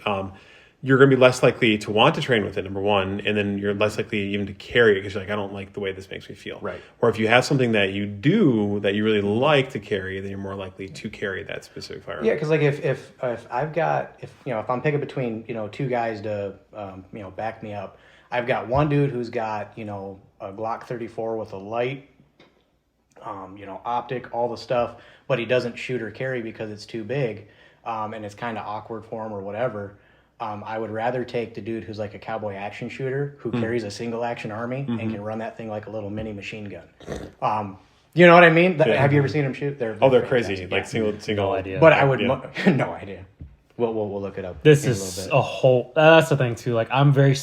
you're going to be less likely to want to train with it, number one, and then you're less likely even to carry it because you're like, I don't like the way this makes me feel. Right. Or if you have something that you do that you really like to carry, then you're more likely to carry that specific firearm. Yeah, because like if I've got, if I'm picking between, you know, two guys to, you know, back me up, I've got one dude who's got, you know, a Glock 34 with a light, you know, optic, all the stuff, but he doesn't shoot or carry because it's too big, and it's kind of awkward for him or whatever. I would rather take the dude who's like a cowboy action shooter who carries a single action army and can run that thing like a little mini machine gun. You know what I mean? Have you ever seen them shoot? They're crazy. Like single. No idea. But I would no idea. We'll look it up. This is a whole. That's the thing too. Like I'm very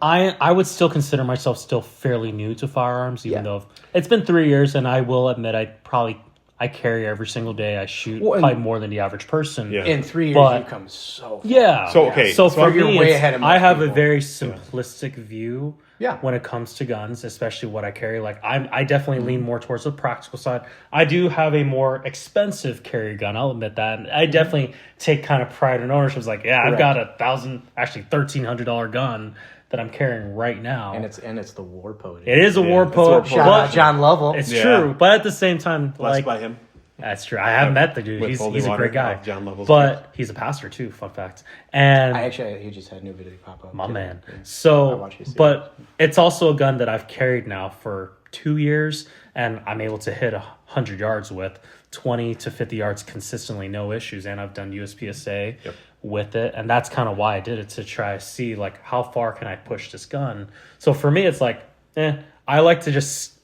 I would still consider myself still fairly new to firearms, even though it's been 3 years, and I will admit I carry every single day. I shoot probably more than the average person. Yeah. In 3 years, you've come so far. Yeah. So okay. So for you're me, way ahead of most I have a people. very simplistic view. Yeah. When it comes to guns, especially what I carry, like I definitely lean more towards the practical side. I do have a more expensive carry gun. I'll admit that. And I definitely take kind of pride in ownership. It's like, I've got $1,300 gun that I'm carrying right now. And it's the war poet. It is a war poet. Shout out John Lovell. It's true, but at the same time, Blessed by him. That's true. I have met the dude. With He's holy a water great guy. of John Lovell's but he's a pastor too. Fun fact. And He just had a new video pop up. my man. Yeah. I So, watched his but it's also a gun that I've carried now for 2 years, and I'm able to hit 100 yards with 20 to 50 yards consistently, no issues. And I've done USPSA with it, and that's kind of why I did it, to try to see like how far can I push this gun. So for me, it's like, I like to just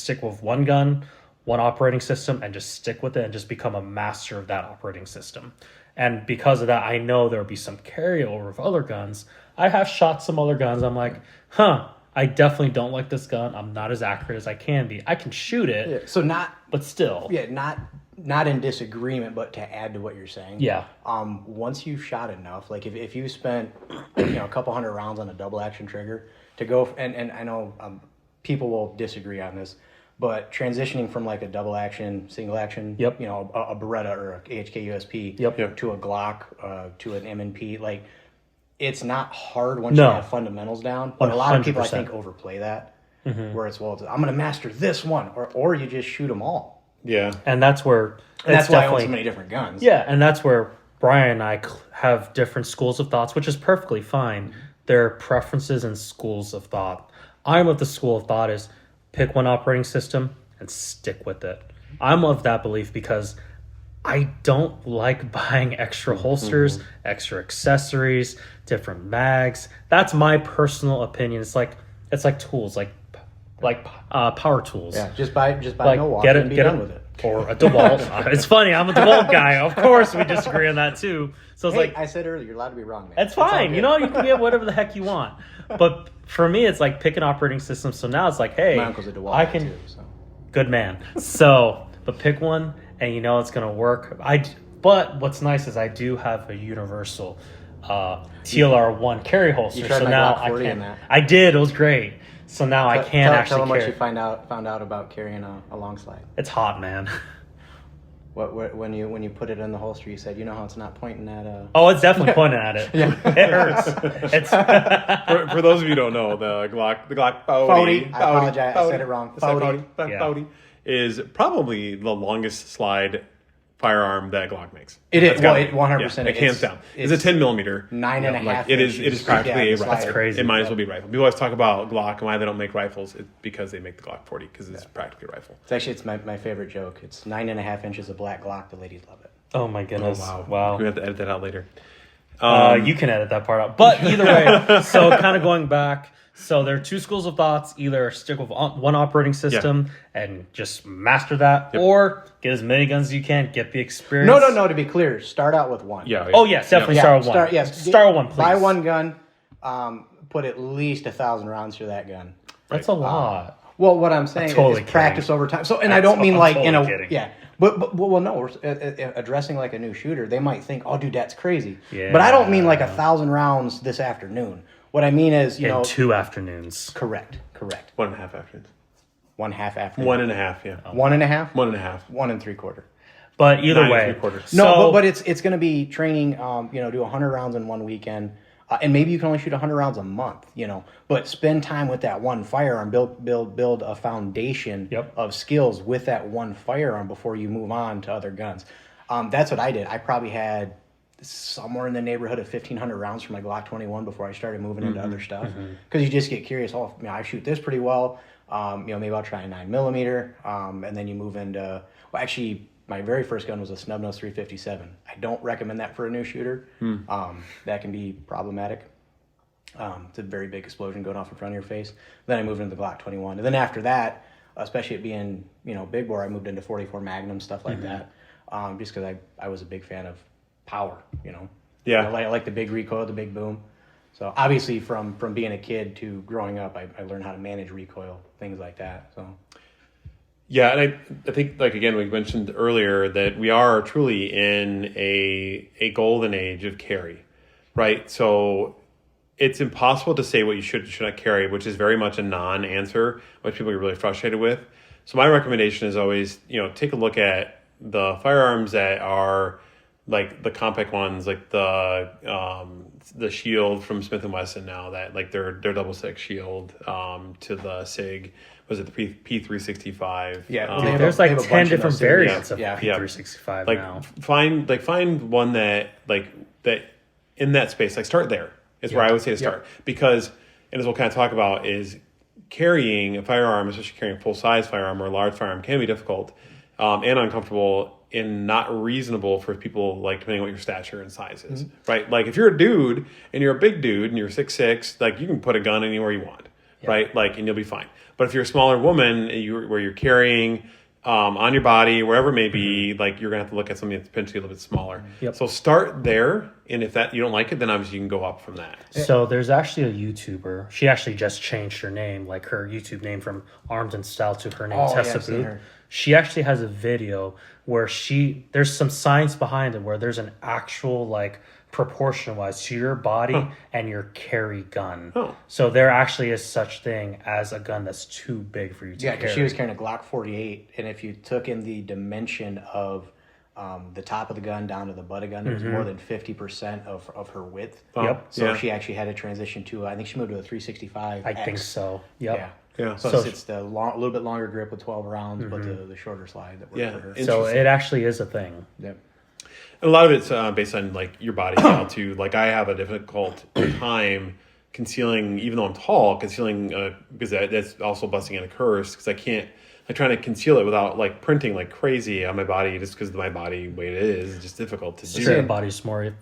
stick with one gun, one operating system, and just stick with it and just become a master of that operating system. And because of that, I know there'll be some carryover of other guns. I have shot some other guns. I'm like, I definitely don't like this gun. I'm not as accurate as I can be. I can shoot it. Yeah, so but still. Yeah, not in disagreement, but to add to what you're saying. Yeah. Once you've shot enough, like if you spent a couple hundred rounds on a double action trigger to go, and I know people will disagree on this, but transitioning from like a double action, single action, a Beretta or a AHK USP to a Glock, to an M&P, like it's not hard once you have fundamentals down. But 100%. A lot of people I think overplay that, where it's I'm going to master this one, or you just shoot them all. Yeah, and that's where that's why I own so many different guns. Yeah, and that's where Brian and I have different schools of thoughts, which is perfectly fine. There are preferences and schools of thought. I'm of the school of thought is pick one operating system and stick with it. I'm of that belief because I don't like buying extra holsters, extra accessories, different mags. That's my personal opinion. It's like tools, like power tools. Yeah, just buy like, Milwaukee and be done with it. Or a DeWalt. It's funny, I'm a DeWalt guy. Of course, we disagree on that too. So it's I said earlier, you're allowed to be wrong, man. That's fine. You can get whatever the heck you want. But for me, it's like pick an operating system. So now it's like, hey, my uncle's a DeWalt I can. too, so. Good man. So, but pick one, and it's going to work. But what's nice is I do have a universal TLR1 carry holster. You tried so my now Glock I 40 can. in that. I did. It was great. So now I can actually tell them carry. what you found out about carrying a long slide. It's hot, man. When you put it in the holster, you said, you know how it's not pointing at Oh, it's definitely pointing at it. Yeah. It hurts. It's For those of you who don't know, the Glock 40. I apologize, I said it wrong. 40. Yeah. 40 is probably the longest slide firearm that Glock makes. It is. That's gotta Well, be. 100%. Yeah, hands down. It's a 10 millimeter. 9.5 It is inches. practically Yeah, a the rifle. slide. That's crazy. It might as well be a rifle. People always talk about Glock and why they don't make rifles. It's because they make the Glock 40 because it's practically a rifle. It's my favorite joke. It's 9.5 inches of black Glock. The ladies love it. oh my goodness. Wow. We have to edit that out later. You can edit that part out. But either way, so kind of going back. So there are two schools of thoughts. Either stick with one operating system and just master that, or get as many guns as you can, get the experience. No. To be clear, start out with one. Yeah. Oh, yes, definitely start with one. Start with one, please. Buy one gun. Put at least 1,000 rounds through that gun. That's a lot. Well, what I'm saying totally is practice over time. So, and I That's don't mean I'm like totally kidding. yeah. But well, no. We're addressing like a new shooter. They might think, "Oh, dude, that's crazy." Yeah. But I don't mean like 1,000 rounds this afternoon. What I mean is, In 2 afternoons. correct. 1.5 afternoons. 1/2 afternoon. 1.5, yeah. 1.5. 1.5. 1 3/4. But either 9 way. 3/4. No, So- but it's going to be training. Do 100 rounds in one weekend, and maybe you can only shoot 100 rounds a month. But spend time with that one firearm. Build a foundation of skills with that one firearm before you move on to other guns. That's what I did. I probably had somewhere in the neighborhood of 1,500 rounds for my Glock 21 before I started moving into other stuff. Because you just get curious. Oh, I shoot this pretty well. Maybe I'll try a 9mm. And then you move into. Well, actually, my very first gun was a snub nose 357. I don't recommend that for a new shooter. That can be problematic. It's a very big explosion going off in front of your face. Then I moved into the Glock 21, and then after that, especially it being big bore, I moved into 44 Magnum stuff like that. Just because I was a big fan of power. Yeah. I like the big recoil, the big boom. So obviously, from being a kid to growing up, I learned how to manage recoil, things like that. So. Yeah, and I think, like, again, we mentioned earlier that we are truly in a golden age of carry, right? So it's impossible to say what you should not carry, which is very much a non-answer, which people get really frustrated with. So my recommendation is always, take a look at the firearms that are like the compact ones, like the Shield from Smith & Wesson now, that like their 6.6 Shield to the SIG. Was it the P365? Yeah, Dude, there's like 10 different variants of Yeah. P365 like now. find one that in that space. Like start there is where I would say to start, because, and as we'll kind of talk about, is carrying a firearm, especially carrying a full size firearm or a large firearm, can be difficult and uncomfortable and not reasonable for people, like, depending on what your stature and size is, right? Like if you're a dude and you're a big dude and you're 6'6", like you can put a gun anywhere you want, right? Like, and you'll be fine. But if you're a smaller woman, where you're carrying on your body, wherever it may be, like you're gonna have to look at something that's potentially a little bit smaller. Yep. So start there, and if that you don't like it, then obviously you can go up from that. So there's actually a YouTuber. She actually just changed her name, like her YouTube name from Arms and Style to her name, Tessa I've seen Booth. her. She actually has a video where there's some science behind it, where there's an actual like proportion wise to your body and your carry gun. So there actually is such thing as a gun that's too big for you to Yeah, carry. because she was carrying a Glock 48, and if you took in the dimension of the top of the gun down to the butt of the gun, it was more than 50% of her width. Yep. So she actually had to transition to, I think she moved to a 365. I think so. Yep. Yeah. Yeah. So it's the a little bit longer grip with 12 rounds, but the shorter slide that worked for her. So it actually is a thing. Yep. And a lot of it's based on like your body style too. Like I have a difficult time concealing, even though I'm tall, concealing because that's also busting in a curse, because I can't. I'm trying to conceal it without like printing like crazy on my body, just because my body weight is. It's just difficult to do. Sure, body dysmorphia,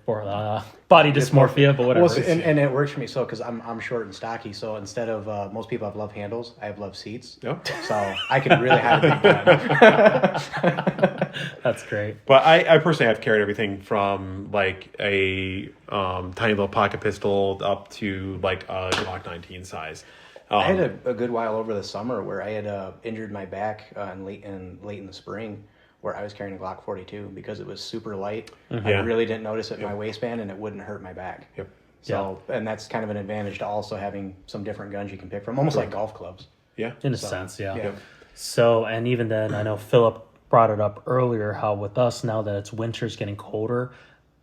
body dysmorphia, but whatever. Well, and it works for me, so because I'm short and stocky, so instead of most people have love handles, I have love seats. Yep. So I can really have a big gun. That's great. But I personally have carried everything from like a tiny little pocket pistol up to like a Glock 19 size. I had a good while over the summer where I had injured my back late in the spring, where I was carrying a Glock 42 because it was super light. Yeah. I really didn't notice it in my waistband, and it wouldn't hurt my back. Yep. So, and that's kind of an advantage to also having some different guns you can pick from, almost like golf clubs. Yeah. In a sense, yeah. Yeah. So, and even then, I know Philip brought it up earlier how with us now that it's winter, it's getting colder.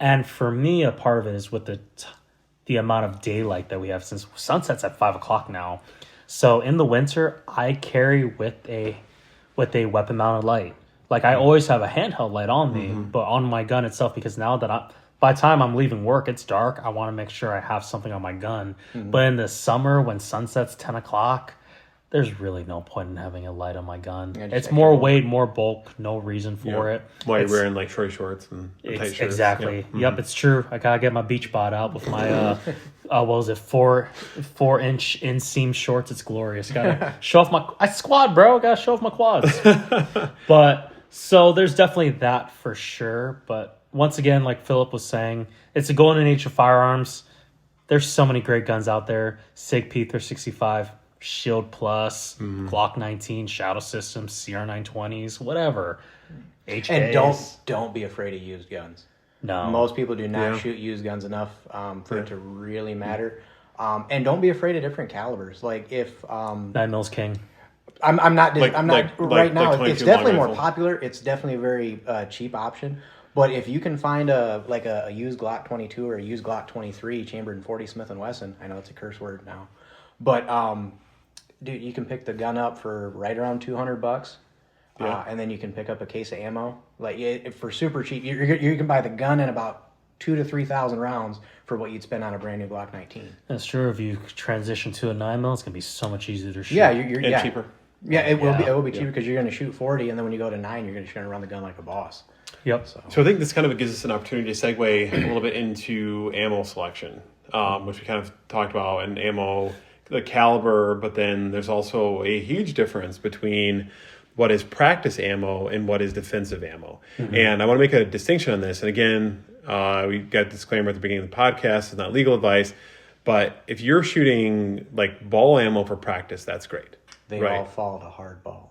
And for me, a part of it is with the amount of daylight that we have since sunset's at 5 o'clock now. So in the winter, I carry with a weapon mounted light. Like I always have a handheld light on me, but on my gun itself, because now that by the time I'm leaving work, it's dark. I want to make sure I have something on my gun. But in the summer, when sunset's 10 o'clock, there's really no point in having a light on my gun. Yeah, It's more weight, more bulk, no reason for it. Why you're It's- wearing like short shorts and tight shirts. Exactly. Yep. Yep, it's true. I gotta get my beach bod out with my what was it, 4-inch inseam shorts. It's glorious. Gotta show off I squad, bro. Gotta show off my quads. But so there's definitely that for sure. But once again, like Philip was saying, it's a golden age of firearms. There's so many great guns out there. SIG P365, Shield Plus, Glock 19, Shadow Systems, CR920s, whatever. HKs. And don't be afraid of used guns. No. Most people do not Yeah. shoot used guns enough for it to really matter. And don't be afraid of different calibers. Like if 9mm King. I'm not Like- I'm not like- right now. like It's 22 definitely long more rifle. popular. It's definitely a very cheap option. But if you can find a used Glock 22 or a used Glock 23 chambered in 40 Smith & Wesson, I know it's a curse word now, but dude, you can pick the gun up for right around $200. Yeah. And then you can pick up a case of ammo. Like for super cheap, you can buy the gun and about 2,000 to 3,000 rounds for what you'd spend on a brand new Glock 19. That's true. If you transition to a 9mm, it's gonna be so much easier to shoot. Yeah, you're And yeah. cheaper. Yeah, it will be. Yeah. It will be cheaper because you're going to shoot 40, and then when you go to 9, you're going to run the gun like a boss. Yep. So I think this kind of gives us an opportunity to segue a little bit into ammo selection, which we kind of talked about, and ammo, the caliber, but then there's also a huge difference between what is practice ammo and what is defensive ammo. And I want to make a distinction on this. And again, we got a disclaimer at the beginning of the podcast, it's not legal advice, but if you're shooting like ball ammo for practice, that's great. They Right. all fall to hardball.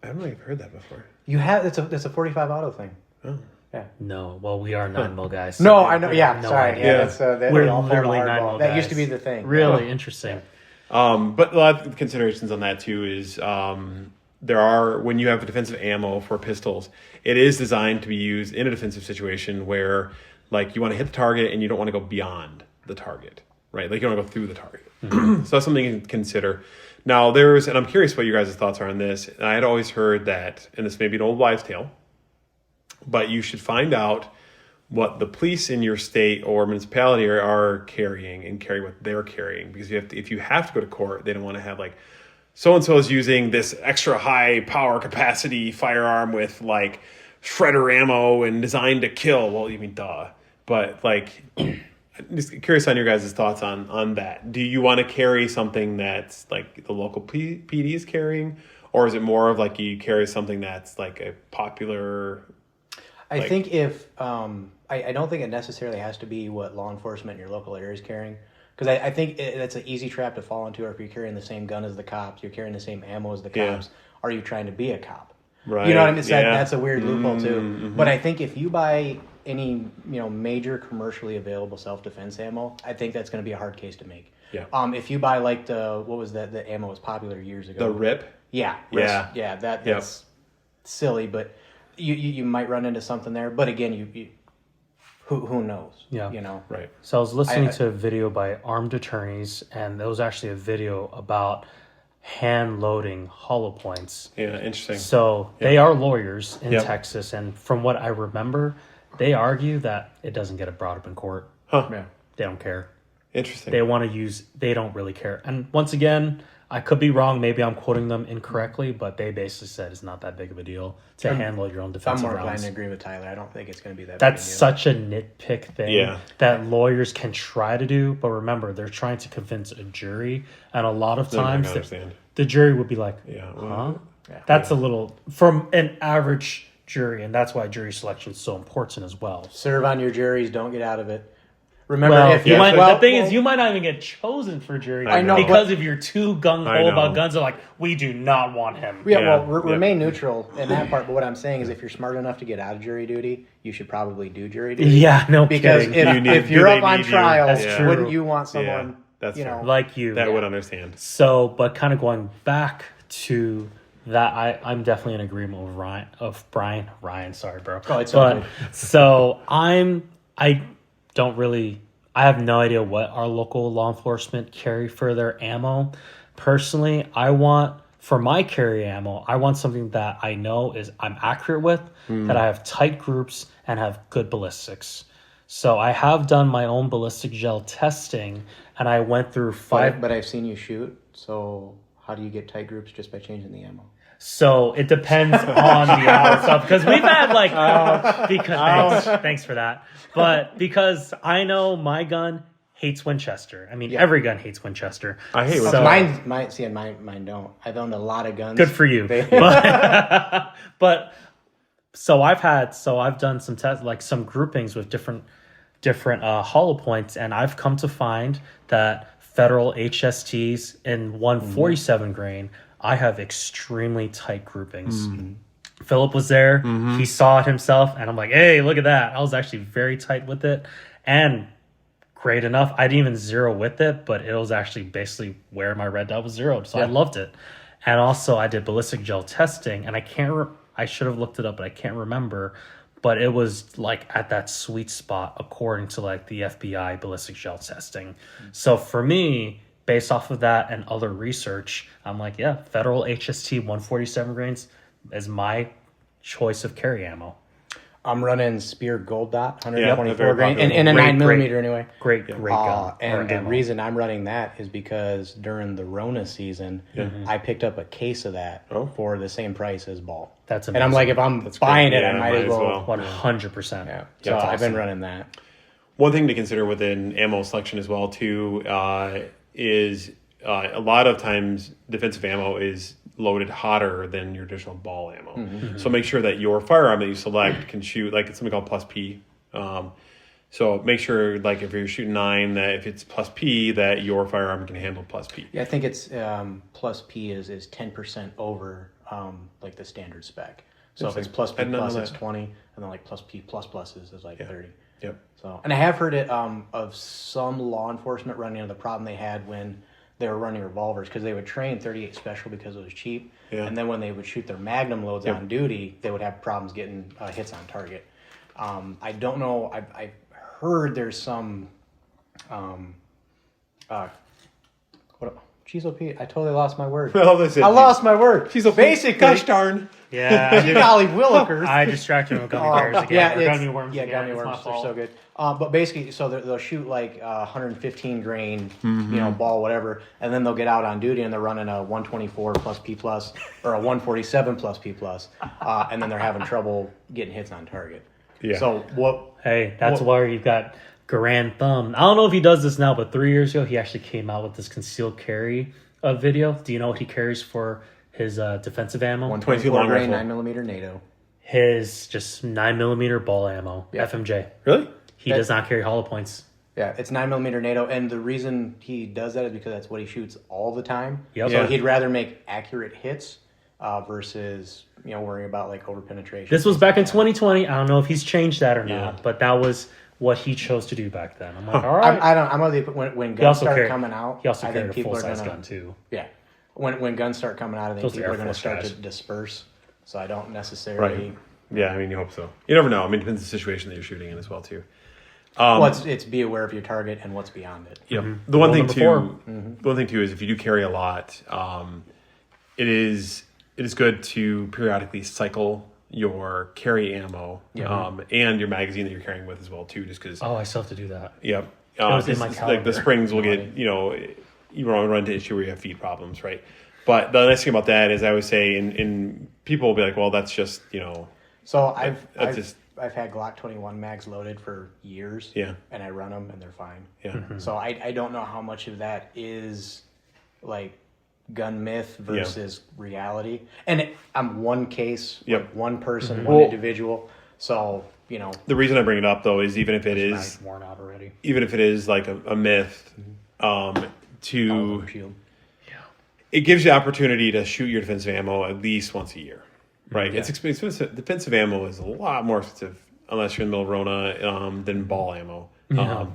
I don't think I've heard that before. You have it's a 45 auto thing. Oh. Yeah. No. Well, we are 9mm guys. so No, I know. we Yeah, have no sorry. idea. Yeah, Yeah. that's We're they all fall to literally hardball. 9mm That guys. used to be the thing. Really interesting. But a lot of considerations on that too is there are, when you have defensive ammo for pistols, it is designed to be used in a defensive situation where like you want to hit the target and you don't want to go beyond the target, right? Like you don't want to go through the target. So that's something you can consider. Now and I'm curious what you guys' thoughts are on this. And I had always heard that, and this may be an old wives' tale, but you should find out what the police in your state or municipality are carrying and carry what they're carrying. Because if you have to go to court, they don't want to have like, so-and-so is using this extra high power capacity firearm with like shredder ammo and designed to kill. Well, you mean, duh. But like, just curious on your guys' thoughts on that. Do you want to carry something that's like the local PD is carrying? Or is it more of like you carry something that's like a popular... I think if I don't think it necessarily has to be what law enforcement in your local area is carrying, because I think that's an easy trap to fall into. Or if you're carrying the same gun as the cops, you're carrying the same ammo as the cops. Are you trying to be a cop? Right. You know what I mean? It's Yeah. that's a weird loophole too. But I think if you buy any major commercially available self-defense ammo, I think that's going to be a hard case to make. Yeah. If you buy like the ammo was popular years ago. The RIP? Yeah. Yeah. That's silly, but you might run into something there. But again, you who knows? Yeah. You know. Right. So I was listening to a video by armed attorneys, and there was actually a video about hand loading hollow points. Yeah, interesting. So they are lawyers in Yep. Texas, and from what I remember, they argue that it doesn't get it brought up in court. Huh. Yeah. They don't care. Interesting. They want to use. They don't really care. And once again, I could be wrong. Maybe I'm quoting them incorrectly, but they basically said it's not that big of a deal to handle your own I'm defensive more inclined rounds. to agree with Tyler. I don't think it's going to be that. That's big a deal. such a nitpick thing Yeah. that lawyers can try to do, but remember, they're trying to convince a jury, and a lot of They're not times gonna understand. the jury would be like, Yeah. huh? Yeah. That's a little, from an average jury, and that's why jury selection is so important as well. Serve on your juries. Don't get out of it. Remember, Well, if you might, well, the thing is, you might not even get chosen for jury I duty know, because if you're too gung I ho know. about guns, they're like, we do not want him. Yeah, Yeah, well, remain neutral in that part. But what I'm saying is, if you're smart enough to get out of jury duty, you should probably do jury duty. Yeah, no Because kidding. if you're they up on need you? trial, That's true. wouldn't you want someone, that's you fair. know, Like you. That would understand. So, but kind of going back to that, I'm definitely in agreement with Brian. Ryan, sorry, bro. Oh, it's all good. So I have no idea what our local law enforcement carry for their ammo. Personally, for my carry ammo, I want something that I know I'm accurate with, that I have tight groups and have good ballistics. So I have done my own ballistic gel testing, and I went through But I've seen you shoot. So how do you get tight groups just by changing the ammo? So it depends on the ammo stuff, because we've had thanks for that. But because I know my gun hates Winchester. I mean, every gun hates Winchester. I hate so, Mine don't. I've owned a lot of guns. Good for you. But so I've done some tests, like some groupings with different hollow points, and I've come to find that Federal HSTs in 147 grain, I have extremely tight groupings. Philip was there. He saw it himself, and I'm like, hey, look at that. I was actually very tight with it, and great enough. I didn't even zero with it, but it was actually basically where my red dot was zeroed, so I loved it. And also, I did ballistic gel testing, and I should have looked it up, but I can't remember. But it was like at that sweet spot according to like the FBI ballistic gel testing. So for me, based off of that and other research, I'm like, yeah, Federal HST 147 grains is my choice of carry ammo. I'm running Spear Gold Dot, very 124 grain, popular. in a Great, 9mm anyway. Great gun. And the ammo. reason I'm running that is because during the Rona season, I picked up a case of that for the same price as ball. That's and I'm amazing. like, if I'm buying great. it, Yeah, I might as well. 100%. Yeah. That's So I've been awesome. running that. One thing to consider within ammo selection as well too is a lot of times defensive ammo is loaded hotter than your traditional ball ammo. So make sure that your firearm that you select can shoot, like it's something called plus P. So make sure, like if you're shooting 9, that if it's plus P, that your firearm can handle plus P. Yeah, I think it's plus P is 10% over like the standard spec. So if it's plus P plus, it's 20, and then like plus P plus is like 30. Yep. So, and I have heard it of some law enforcement running into the problem they had when they were running revolvers, because they would train 38 special because it was cheap, and then when they would shoot their magnum loads on duty, they would have problems getting hits on target. I don't know. I've heard there's some. Jeez, Pete, I totally lost my word. Well, they said I lost my word. She's a basically. gosh darn. Yeah. Golly willikers. I distracted him with gummy bears again. Or gummy worms again. Gummy It's my worms are fault. so good. But basically, so they'll shoot like 115 grain, ball, whatever, and then they'll get out on duty and they're running a 124 plus P plus or a 147 plus P plus, and then they're having trouble getting hits on target. Yeah. So what? Hey, that's why you've got Grand Thumb. I don't know if he does this now, but 3 years ago, he actually came out with this concealed carry video. Do you know what he carries for his defensive ammo? 124 long grain, rifle. 9mm NATO. His just 9mm ball ammo, FMJ. Really? He does not carry hollow points. Yeah, it's 9mm NATO, and the reason he does that is because that's what he shoots all the time. Yep. So Yeah. he'd rather make accurate hits versus worrying about like over penetration. This was back in 2020. I don't know if he's changed that or Yeah. not, but that was what he chose to do back then. I'm like, all right. I'm of the when guns start coming out. He also I carried think a people are full-size gonna gun, too. Yeah, when guns start coming out, I think Those are people Air are going to Force start guys. to disperse. So I don't necessarily. Right. Yeah, I mean, you hope so. You never know. I mean, it depends on the situation that you're shooting in as well, too. Well, it's be aware of your target and what's beyond it. Yep. The one thing number too. 4. The one thing too is if you do carry a lot, it is good to periodically cycle your carry ammo and your magazine that you're carrying with as well too. Just because. Oh, I still have to do that. Yep. was in my Like the calendar. springs will get you run into issue where you have feed problems, right? But the nice thing about that is I would say, and people will be like, well, that's just So that's I've had Glock 21 mags loaded for years. Yeah. And I run them and they're fine. Yeah. So I don't know how much of that is like gun myth versus reality. And I'm one case, Yep. like one person, one individual. So, The reason I bring it up though is even if it is Worn out already. like a myth, to shield. it gives you the opportunity to shoot your defensive ammo at least once a year, right? Yeah. It's expensive. Defensive ammo is a lot more expensive unless you're in the middle of Rona than ball ammo. Yeah.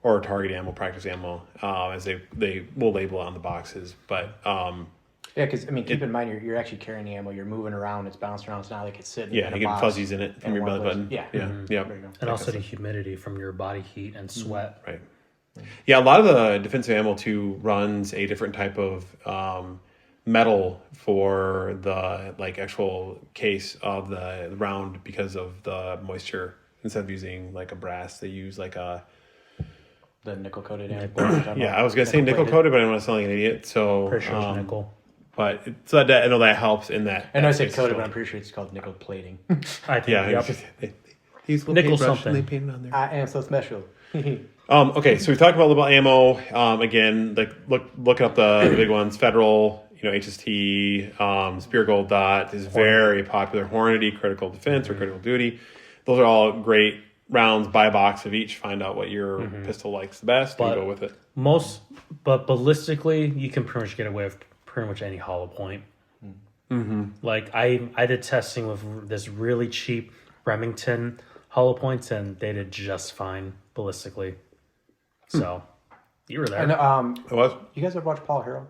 Or target ammo, practice ammo, as they will label it on the boxes. But Yeah, because keep in mind you're actually carrying the ammo. You're moving around. It's bouncing around. It's not like it's sitting. yeah, in you a get box fuzzies in it from in your one belly place. button. Yeah, yeah, yeah. There you go. And also the humidity from your body heat and sweat. Right. Yeah, a lot of the defensive ammo too runs a different type of metal for the actual case of the round because of the moisture. Instead of using like a brass, they use like a The nickel coated ammo. yeah. I was gonna say nickel coated, but I don't want to sound like an idiot. So Pretty sure it's nickel. But so that I know that helps in that. I know I said case coated, as but well. I'm pretty sure it's called nickel plating. I think. Yeah, Yep. they use a little Nickel paintbrush something. and they paint it on there. I am so special. Okay, so we talked about a little about ammo. Again, look up the big ones. Federal, HST, Spear Gold Dot is very popular. Hornady, Critical Defense or Critical Duty. Those are all great rounds. Buy a box of each. Find out what your pistol likes the best and go with it. But ballistically, you can pretty much get away with pretty much any hollow point. Like I did testing with this really cheap Remington hollow points, and they did just fine ballistically. So you were there. And It was? you guys ever watch Paul Harrell?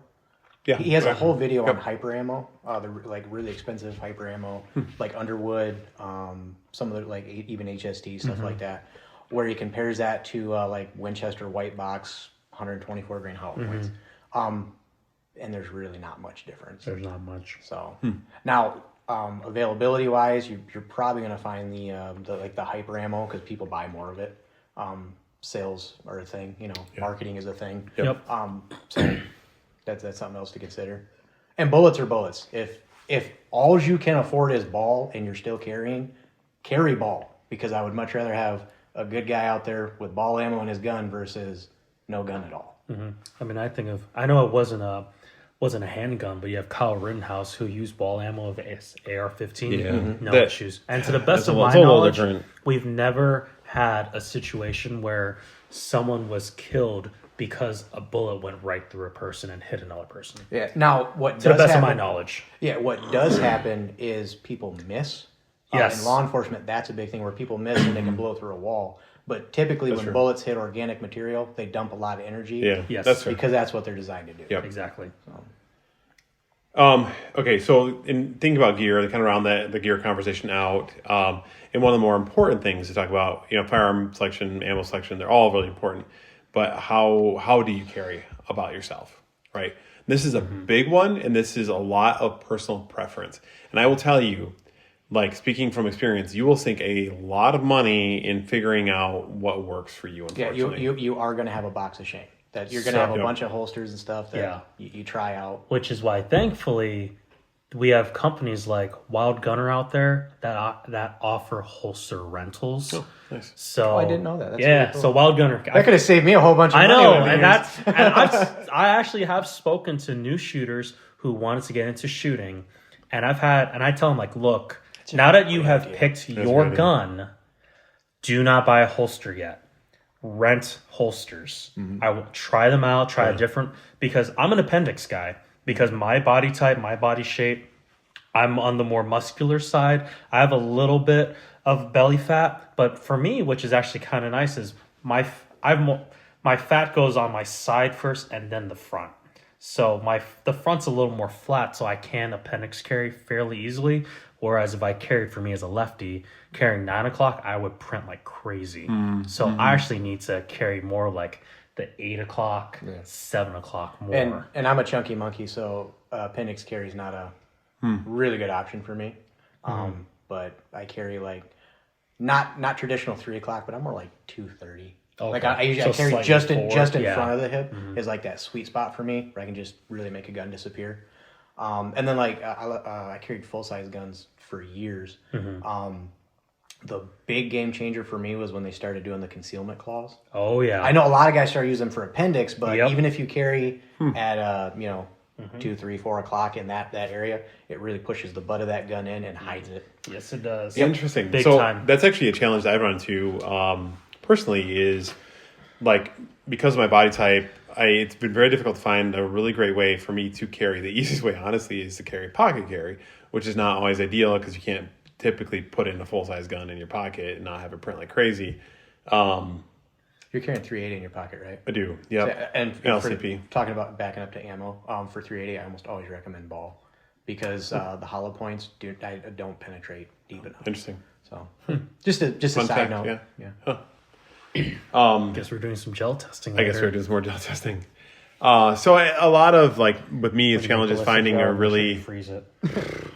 Yeah. He has a whole video on hyper ammo, the really expensive hyper ammo, like Underwood, some of the even HST stuff like that, where he compares that to Winchester white box 124 grain hollow points, and there's really not much difference. There's not much. So now availability wise, you're probably gonna find the hyper ammo because people buy more of it. Sales are a thing, marketing is a thing. Yep. So that's something else to consider. And bullets are bullets. If all you can afford is ball and you're still carrying, carry ball, because I would much rather have a good guy out there with ball ammo in his gun versus no gun at all. I mean, I know it wasn't a handgun, but you have Kyle Rittenhouse who used ball ammo of AR-15. Yeah. No That- issues. And to the best That's of a my little knowledge, different. we've never had a situation where someone was killed because a bullet went right through a person and hit another person. Yeah. Now, what To the does best happen, of my knowledge. Yeah, what does happen is people miss. Yes. In law enforcement, that's a big thing where people miss and they can blow through a wall. But typically, when bullets hit organic material, they dump a lot of energy. Yeah. Yes. That's fair. Because that's what they're designed to do. Yep. Exactly. Okay, so in thinking about gear, to kind of round the gear conversation out, and one of the more important things to talk about, firearm selection, ammo selection, they're all really important. But how do you carry about yourself, right? This is a big one, and this is a lot of personal preference. And I will tell you, speaking from experience, you will sink a lot of money in figuring out what works for you. Yeah, Unfortunately, you are going to have a box of shame. That you're going to have a bunch of holsters and stuff that you try out. Which is why, thankfully, we have companies like Wild Gunner out there that offer holster rentals. Oh, nice. So I didn't know that. That's yeah, really cool. so Wild Gunner. That could have saved me a whole bunch of I money. know, over the and years. I actually have spoken to new shooters who wanted to get into shooting, and I tell them look, now that you have picked your gun, do not buy a holster yet. Rent holsters. I will try them out, try a different, because I'm an appendix guy. Because my body type, my body shape, I'm on the more muscular side. I have a little bit of belly fat, but for me, which is actually kind of nice, is my fat goes on my side first and then the front. So the front's a little more flat, so I can appendix carry fairly easily. Whereas if I carried for me as a lefty, carrying 9 o'clock, I would print like crazy. So I actually need to carry more like the 8 o'clock, 7 o'clock more. And I'm a chunky monkey, so appendix carry is not a really good option for me. But I carry not traditional 3 o'clock, but I'm more like 2:30. Okay. I usually So carry slightly just in forward. front of the hip is like that sweet spot for me where I can just really make a gun disappear. And then I carried full size guns for years. The big game changer for me was when they started doing the concealment claws. Oh yeah. I know a lot of guys start using them for appendix, but Yep. even if you carry at 2, 3, 4 o'clock in that area, it really pushes the butt of that gun in and hides it. Yes, it does. Interesting. Big so time. that's actually a challenge that I've run into personally is like because of my body type, it's been very difficult to find a really great way for me to carry. The easiest way, honestly, is to carry pocket carry, which is not always ideal because you can't typically put in a full-size gun in your pocket and not have it print like crazy. You're carrying 380 in your pocket, right? I do. Yep. So, and LCP. Talking about backing up to ammo, for 380, I almost always recommend ball because the hollow points don't penetrate deep enough. Interesting. So just a Fun side fact, note. yeah. Yeah. Guess we're doing some gel testing. I later. guess we're doing some more gel testing. So a lot of like with me, the challenge is finding a really freeze it.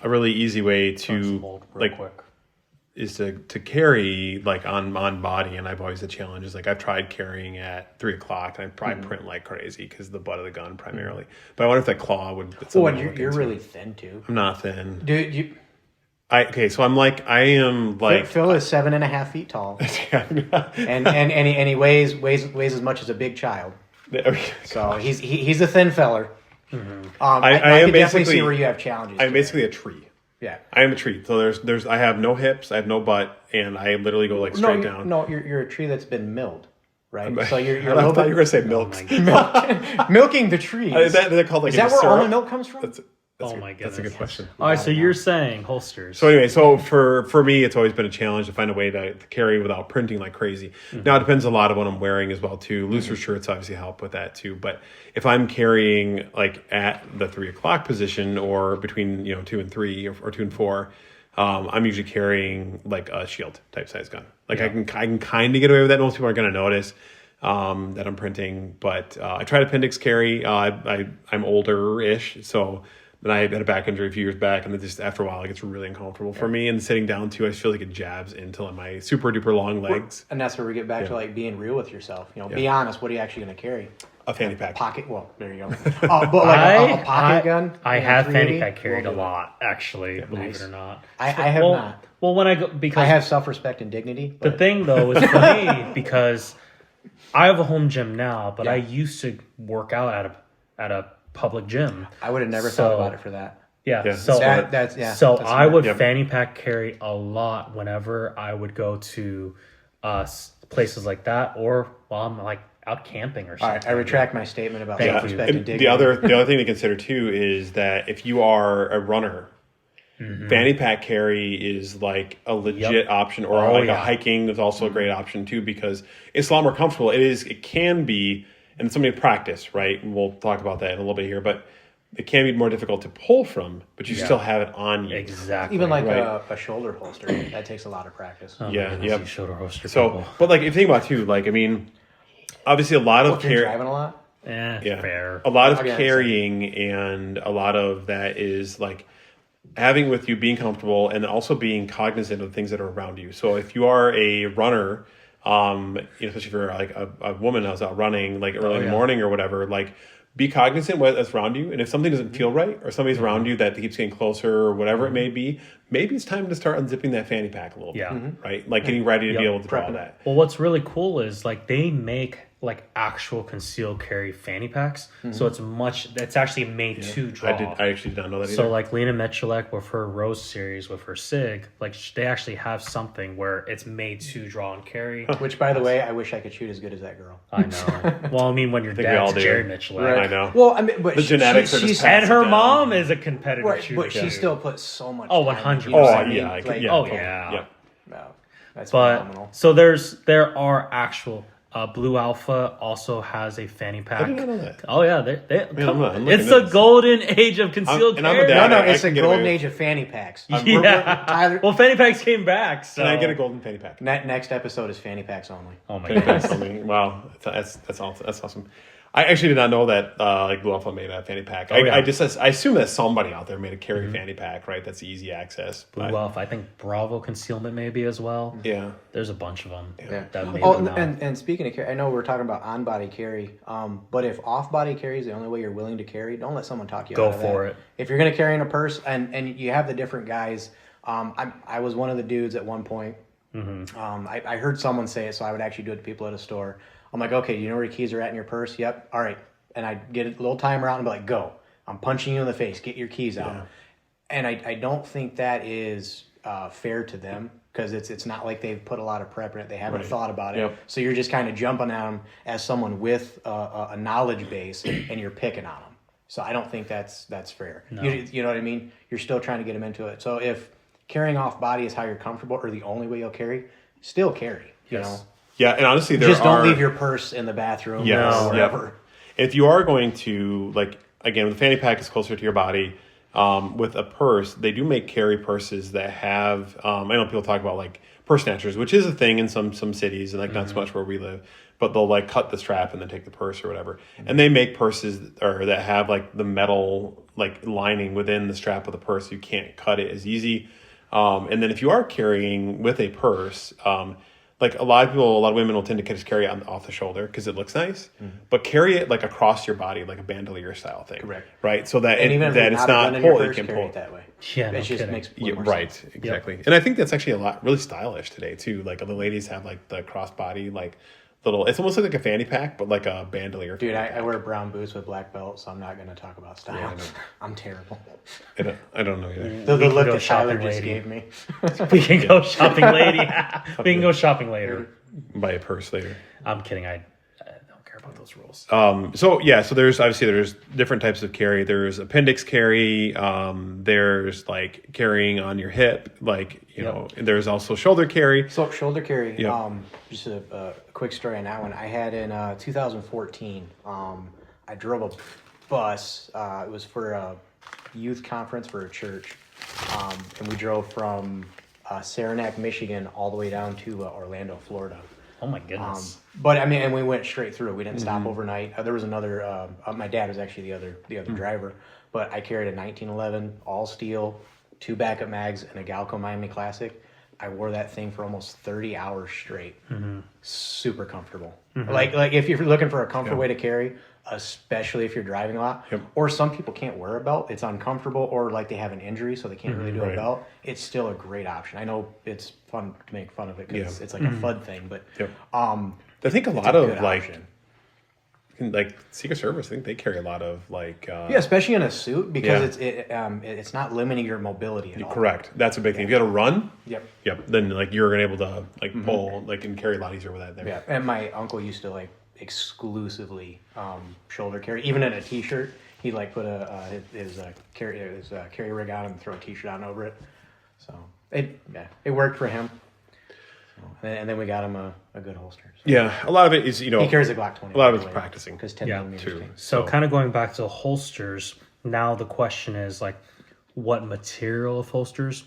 easy way Turn some to mold real like quick. is to carry like on body, and I've always the challenge is like I've tried carrying at 3 o'clock and I probably print like crazy because the butt of the gun primarily. But I wonder if that claw would. Oh, and you're really thin too. I'm not thin. Dude, So I am like Phil is 7.5 feet tall, and he weighs as much as a big child. So he's a thin feller. I am can definitely see basically where you have challenges. I'm basically a tree. Yeah. I am a tree. So there's I have no hips, I have no butt, and I literally go like straight down. No, you're a tree that's been milled, right? So you're I thought you were gonna say milk. milking the trees. Is that called like Is that where almond milk comes from? Oh my That's a goodness. good question. All right, so you're saying holsters. So anyway, so for me, it's always been a challenge to find a way to carry without printing like crazy. Now it depends a lot on what I'm wearing as well too. Looser shirts obviously help with that too. But if I'm carrying like at the 3 o'clock position or between 2 and 3 or 2 and 4, I'm usually carrying like a shield type size gun. Like I can kind of get away with that. Most people aren't going to notice that I'm printing, but I tried appendix carry. I'm older-ish, so. And I had a back injury a few years back, and then just after a while, it gets really uncomfortable for me. And sitting down too, I feel like it jabs into my super duper long legs. And that's where we get back to like being real with yourself. Be honest. What are you actually going to carry? A fanny pack. Pocket. Well, there you go. But like a pocket gun. I have fanny 380, pack carried a we'll do it. lot, actually. Believe it or not. I have not. Well, when I go because I have self-respect and dignity. the But thing though is for me because I have a home gym now, but I used to work out at a public gym. I would have never thought about it for that. Yeah, so That's So that's I would Yep. fanny pack carry a lot whenever I would go to places like that, or while I'm like out camping or All something. right, I retract my statement about Thank self-respect And and dignity. the other thing to consider too is that if you are a runner, fanny pack carry is like a legit option, or Oh, like yeah. a hiking is also a great option too because it's a lot more comfortable. It can be, and it's something to practice, right? And we'll talk about that in a little bit here, but it can be more difficult to pull from, but you still have it on you. Exactly. Even like Right. a shoulder holster, that takes a lot of practice. Oh my Yeah, goodness, yep. you shoulder holster So, people. but like if you think about it too, like I mean, obviously a lot of If you're driving a lot, fair. a lot of Okay, so- carrying, and a lot of that is like having with you being comfortable and also being cognizant of the things that are around you. So if you are a runner, especially if you're like a woman who's out running like early in the morning or whatever, like be cognizant of what's around you. And if something doesn't feel right or somebody's around you that keeps getting closer or whatever it may be, maybe it's time to start unzipping that fanny pack a little bit, right? Like getting ready to be able to draw that. Well, what's really cool is like they make like actual concealed carry fanny packs, so it's actually made to draw. I actually did not know that either. So like Lena Mitchellek with her Rose series with her SIG, like they actually have something where it's made to draw and carry. which by the way, I wish I could shoot as good as that girl. I know. Well, I mean, when your we all dad's do. Jerry Mitchellek, I know. Well, I mean, but The genetics are just she's, passed. and her down. mom is a competitive right, shooter. but she too. still puts so much. Oh, time into 100%. it, you know what Oh, I mean? yeah, Like, Oh totally. yeah. Yep. no, that's But phenomenal. so there are actual Blue Alpha also has a fanny pack. I did not know that. Oh yeah, I'm looking it's at the this. golden age of concealed and I'm a carry. dad. No, I it's a can get golden away age of fanny packs. Yeah. Tyler, Well, fanny packs came back. So. Can I get a golden fanny pack? next episode is fanny packs only. Oh my Fanny goodness. packs only. Wow, that's awesome. I actually did not know that like Blue Alpha made a fanny pack. yeah. I assume that somebody out there made a carry fanny pack, right? That's easy access. Blue Alpha, I think Bravo Concealment maybe as well. Yeah. There's a bunch of them. Yeah. That made Oh, them now. and speaking of carry, I know we're talking about on-body carry, but if off-body carry is the only way you're willing to carry, don't let someone talk you Go out of that. for it. If you're going to carry in a purse, and you have the different guys, I was one of the dudes at one point. I heard someone say it, so I would actually do it to people at a store. I'm like, okay, you know where your keys are at in your purse? Yep. All right. And I'd get a little timer out and be like, go. I'm punching you in the face. Get your keys out. And I don't think that is fair to them because it's not like they've put a lot of prep in it. They haven't thought about it. So you're just kind of jumping on them as someone with a knowledge base, and you're picking on them. So I don't think that's fair. No. You know what I mean? You're still trying to get them into it. So if carrying off body is how you're comfortable or the only way you'll carry, still carry. You know? Yeah, and honestly, don't leave your purse in the bathroom or wherever. If you are going to, like, again, the fanny pack is closer to your body. With a purse, they do make carry purses that have, I know people talk about like purse snatchers, which is a thing in some cities and like not so much where we live, but they'll like cut the strap and then take the purse or whatever. And they make purses that have like the metal like lining within the strap of the purse. You can't cut it as easy. And then if you are carrying with a purse, like a lot of women will tend to just carry it off the shoulder because it looks nice, but carry it like across your body, like a bandolier style thing. Correct. Right. So that it's not pulled, you can pull it that way. Yeah, it just makes more right. sense. Exactly. And I think that's actually really stylish today too. Like the ladies have like the crossbody, like little, it's almost like a fanny pack, but like a bandolier. Dude, I wear brown boots with black belt, so I'm not going to talk about style. Yeah, I'm terrible. I don't know either. The look that Tyler just gave me. We can go shopping, lady. We can go shopping later. Buy a purse later. I'm kidding. I don't care about those rules. So there's different types of carry. There's appendix carry. There's like carrying on your hip. Like, you know, there's also shoulder carry. So shoulder carry, just a quick story on that one. I had in 2014, I drove a bus. It was for a youth conference for a church. And we drove from Saranac, Michigan, all the way down to Orlando, Florida. Oh my goodness! But I mean, and we went straight through. We didn't stop overnight. There was another. My dad was actually the other driver, but I carried a 1911 all steel, 2 backup mags, and a Galco Miami Classic. I wore that thing for almost 30 hours straight. Super comfortable. Like if you're looking for a comfortable way to carry, especially if you're driving a lot, or some people can't wear a belt, it's uncomfortable, or like they have an injury so they can't really do a belt, it's still a great option. I know it's fun to make fun of it because it's like a FUD thing, but I think a lot of like Secret Service, I think they carry a lot of like especially in a suit because it's not limiting your mobility at all. Correct. That's a big thing. If you got to run, yep, then like you're gonna able to like pull like and carry a lot easier with that there. Yeah, and my uncle used to like exclusively shoulder carry. Even in a t-shirt, he'd like put his carry rig on and throw a t-shirt on over it. So it worked for him. And then we got him a good holster. So. Yeah, a lot of it is, he carries a Glock 20. A lot of it's practicing. Because 10 millimeters too. So kind of going back to holsters, now the question is like, what material of holsters?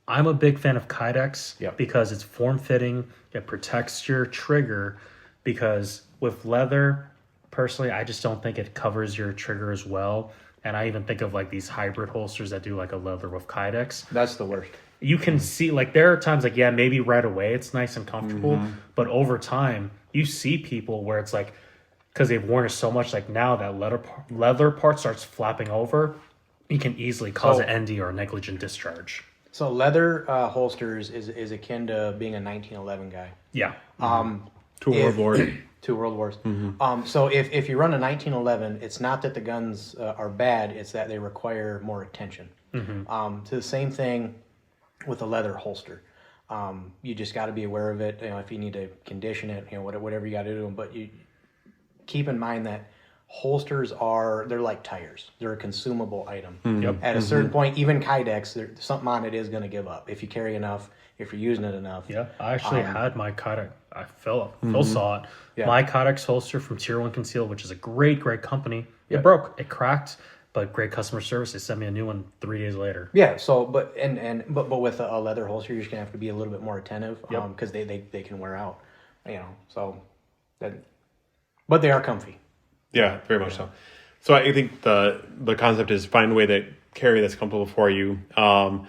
I'm a big fan of Kydex because it's form-fitting. It protects your trigger because with leather, personally, I just don't think it covers your trigger as well. And I even think of like these hybrid holsters that do like a leather with Kydex. That's the worst. You can see, like, there are times, like, maybe right away it's nice and comfortable, but over time, you see people where it's like, because they've worn it so much, like, now that leather part starts flapping over, you can easily cause an ND or a negligent discharge. So leather holsters is akin to being a 1911 guy. Yeah. Two World Wars. So if you run a 1911, it's not that the guns are bad, it's that they require more attention. To the same thing with a leather holster. You just got to be aware of it. If you need to condition it, whatever you got to do. But you keep in mind that holsters they're like tires. They're a consumable item. At a certain point, even Kydex, something on it is going to give up if you carry enough, if you're using it enough. Yeah, I actually had my Kydex. Phil saw it. Yeah. My Kydex holster from Tier 1 Conceal, which is a great company. It broke. It cracked. But great customer service. They sent me a new one 3 days later. Yeah. So, but with a leather holster, you're just gonna have to be a little bit more attentive, because they can wear out, So, but they are comfy. Yeah, very much so. So I think the concept is find a way that carry that's comfortable for you. Talk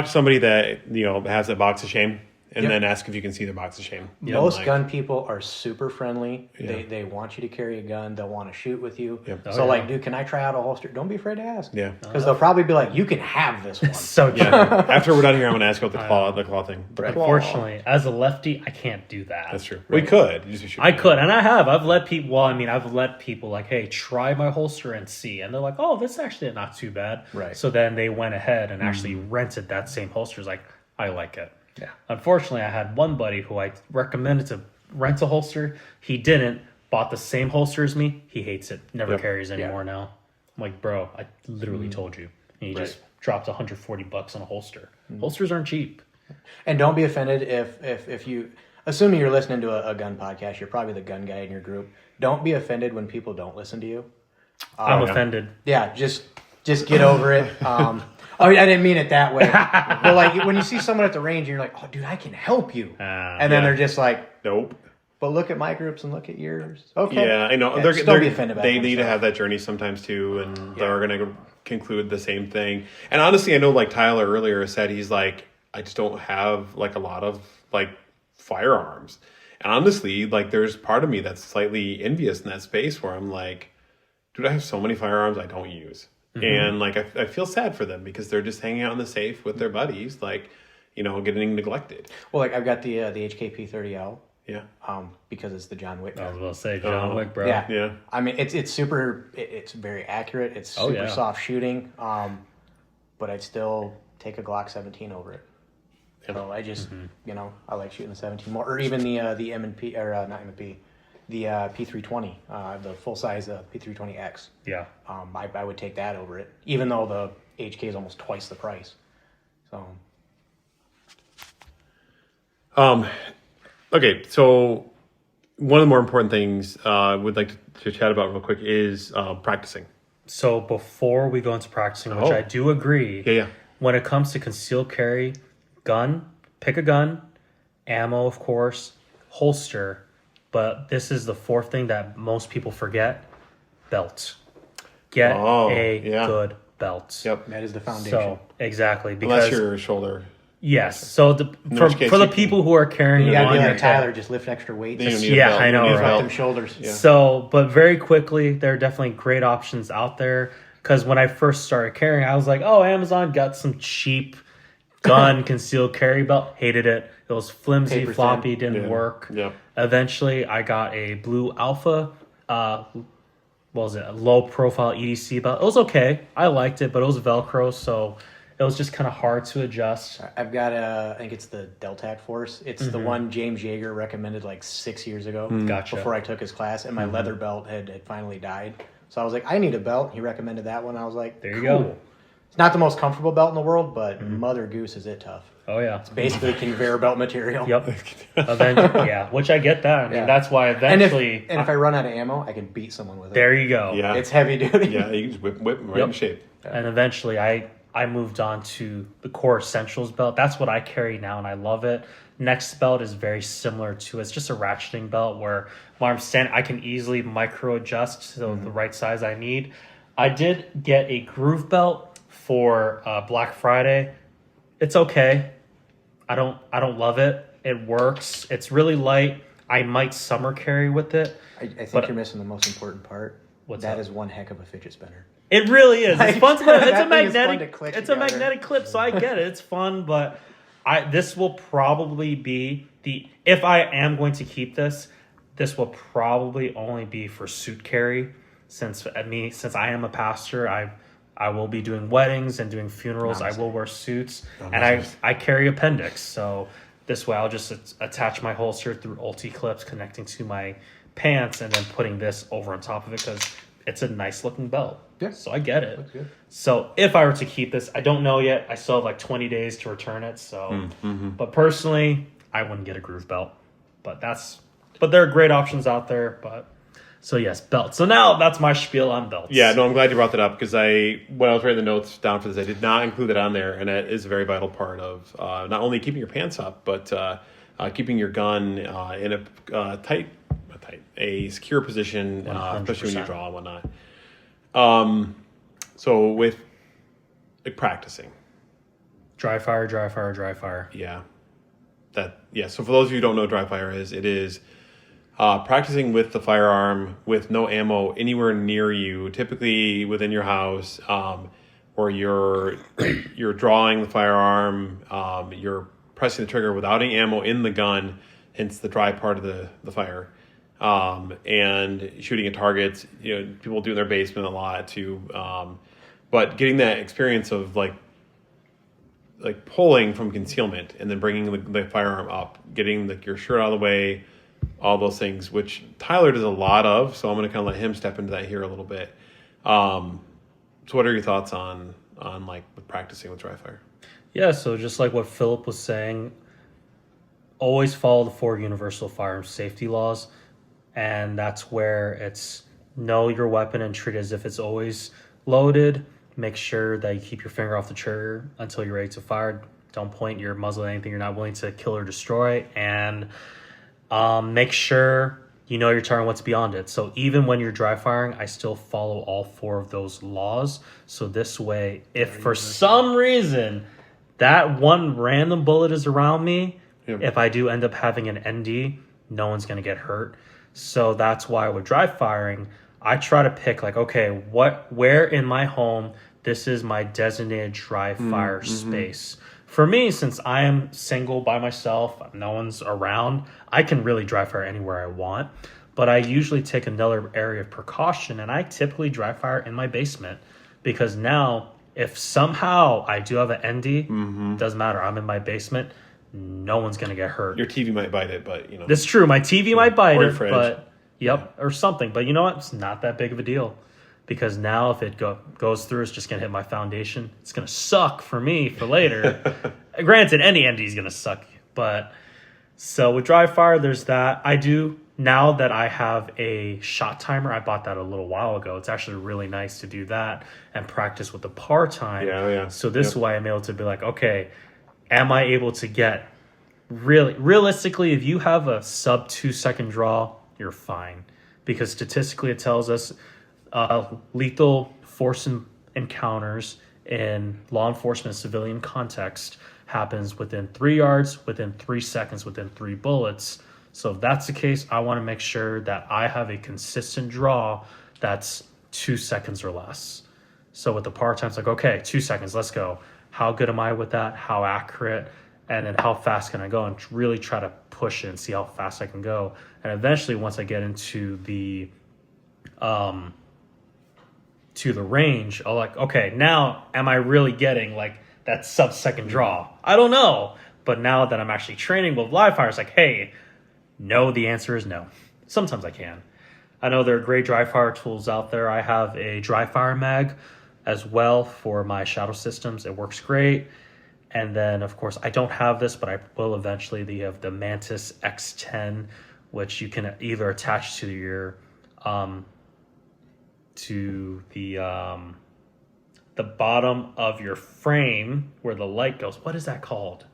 to somebody that has a box of shame and then ask if you can see their box of shame. Most Like, gun people are super friendly. Yeah. They want you to carry a gun. They'll want to shoot with you. Yep. So like, dude, can I try out a holster? Don't be afraid to ask. Yeah. Because they'll probably be like, you can have this one. So true. Yeah. After we're done here, I'm gonna ask about the claw thing. The claw. Unfortunately, as a lefty, I can't do that. That's true. We could. You just be shooting. I could, and I have. I've let people. Well, I mean, I've let people like, "Hey, try my holster and see," and they're like, "Oh, this actually not too bad." Right. So then they went ahead and actually rented that same holster. It's like, I like it. Yeah. Unfortunately, I had one buddy who I recommended to rent a holster. He didn't. Bought the same holster as me. He hates it. Never carries anymore now. I'm like, bro, I literally told you. And he just dropped $140 on a holster. Holsters aren't cheap. And don't be offended if you, assuming you're listening to a gun podcast, you're probably the gun guy in your group. Don't be offended when people don't listen to you. I'm offended. Yeah, just get over it. Oh, I didn't mean it that way. But like when you see someone at the range, and you're like, "Oh, dude, I can help you," and then they're just like, Nope. "But look at my groups and look at yours." Okay. Yeah, I know. Just don't be offended by They that need to stuff. have that journey sometimes too, and they're going to conclude the same thing. And honestly, I know like Tyler earlier said, he's like, I just don't have like a lot of like firearms. And honestly, like there's part of me that's slightly envious in that space where I'm like, dude, I have so many firearms I don't use. And like I feel sad for them because they're just hanging out in the safe with their buddies, like, getting neglected. Well, like I've got the HKP 30L. Yeah. Because it's the John Wick. I was going to say John Wick, bro. Yeah. Yeah. I mean, it's super. It's very accurate. It's Oh, super yeah. soft shooting. But I'd still take a Glock 17 over it. So I just, I like shooting the 17 more, or even the M&P or not M&P, the P320, the full size P320X. Yeah. I would take that over it, even though the HK is almost twice the price. So. Okay, so one of the more important things we'd like to chat about real quick is practicing. So before we go into practicing, which I do agree, Yeah. when it comes to concealed carry, gun, pick a gun, ammo, of course, holster, but this is the fourth thing that most people forget, belt. Get a good belt. Yep. That is the foundation. So, exactly. Because, Unless your shoulder. yes. So for the people who are carrying you it gotta on be your like Tyler, just lift extra weight. Then you need a Yeah, belt. I know, You need a right? belt. Them shoulders. Yeah. So, but very quickly, there are definitely great options out there. Because when I first started carrying, I was like, oh, Amazon got some cheap gun concealed carry belt. Hated it. It was flimsy, Paper thin. floppy, didn't Yeah. work. Yeah. Eventually, I got a Blue Alpha, what was it, a low profile EDC belt. It was okay. I liked it, but it was Velcro, so it was just kind of hard to adjust. I've got I think it's the Deltac Force. It's the one James Yeager recommended like 6 years ago. Gotcha. Before I took his class, and my leather belt had finally died. So I was like, I need a belt. He recommended that one. I was like, There you cool. go. It's not the most comfortable belt in the world, but Mother Goose is it tough. Oh, yeah. Basically conveyor belt material. Yep. Eventually, yeah, which I get that. I mean, Yeah. that's why And eventually. if I run out of ammo, I can beat someone with it. There you go. Yeah. It's heavy duty. Yeah, you can just whip them right Yep. in shape. And eventually I moved on to the Core Essentials belt. That's what I carry now, and I love it. Next belt is very similar to it's just a ratcheting belt where when I'm standing, I can easily micro adjust to the right size I need. I did get a groove belt for Black Friday. It's okay. I don't love it. It works. It's really light. I might summer carry with it. I think But- you're missing the most important part. What's That that? is one heck of a fidget spinner. It really is. It's fun. It's That a thing is fun to magnetic. click It's a together. magnetic clip, so I get it. It's fun, but this will probably be if I am going to keep this will probably only be for suit carry. Since I am a pastor, I will be doing weddings and doing funerals. I will wear suits, and I carry appendix. So this way, I'll just attach my holster through ulti clips connecting to my pants, and then putting this over on top of it because it's a nice looking belt. Yeah. So I get it. That's good. So if I were to keep this, I don't know yet. I still have like 20 days to return it. So, but personally, I wouldn't get a groove belt. But there are great options out there. But so yes, belt. So now that's my spiel on belts. Yeah, no, I'm glad you brought that up because when I was writing the notes down for this, I did not include it on there, and it is a very vital part of not only keeping your pants up, but keeping your gun in a secure position, especially when you 100%. draw and whatnot. So with like practicing, Dry fire. yeah, So for those of you who don't know what dry fire is, it is practicing with the firearm with no ammo anywhere near you, typically within your house, where you're drawing the firearm, you're pressing the trigger without any ammo in the gun, hence the dry part of the fire, and shooting at targets. People do in their basement a lot too, but getting that experience of like pulling from concealment and then bringing the firearm up, getting your shirt out of the way, all those things, which Tyler does a lot of. So I'm going to kind of let him step into that here a little bit. So what are your thoughts on like with practicing with dry fire? Yeah, so just like what Philip was saying, always follow the 4 universal firearms safety laws. And that's where it's know your weapon and treat it as if it's always loaded. Make sure that you keep your finger off the trigger until you're ready to fire. Don't point your muzzle at anything you're not willing to kill or destroy. And make sure you know your target, what's beyond it. So even when you're dry firing, I still follow all 4 of those laws. So this way, if for some reason that one random bullet is around me, if I do end up having an ND, no one's going to get hurt. So that's why with dry firing, I try to pick like, okay, where in my home, this is my designated dry fire space. For me, since I am single by myself, no one's around, I can really dry fire anywhere I want. But I usually take another area of precaution, and I typically dry fire in my basement, because now if somehow I do have an ND, doesn't matter, I'm in my basement, no one's going to get hurt. Your TV might bite it, but That's true. My TV might bite or it, fridge. but or something. But you know what? It's not that big of a deal, because now if it goes through, it's just going to hit my foundation. It's going to suck for me for later. Granted, any ND is going to suck. But so with dry fire, there's that. I do, now that I have a shot timer, I bought that a little while ago. It's actually really nice to do that and practice with the par time. Yeah. So this way I'm able to be like, okay, am I able to get realistically, if you have a sub 2 second draw, you're fine, because statistically it tells us lethal force encounters in law enforcement civilian context happens within 3 yards, within 3 seconds, within 3 bullets. So if that's the case, I want to make sure that I have a consistent draw that's 2 seconds or less. So with the par time, it's like, okay, 2 seconds, let's go. How good am I with that? How accurate? And then how fast can I go? And really try to push it and see how fast I can go. And eventually, once I get into the range, I'll like, okay, now am I really getting like that sub-second draw? I don't know. But now that I'm actually training with live fire, it's like, hey, no, the answer is no. Sometimes I can. I know there are great dry fire tools out there. I have a dry fire mag as well for my shadow systems. It works great. And then, of course, I don't have this, but I will eventually. They have the Mantis X10, which you can either attach to your the bottom of your frame where the light goes. What is that called?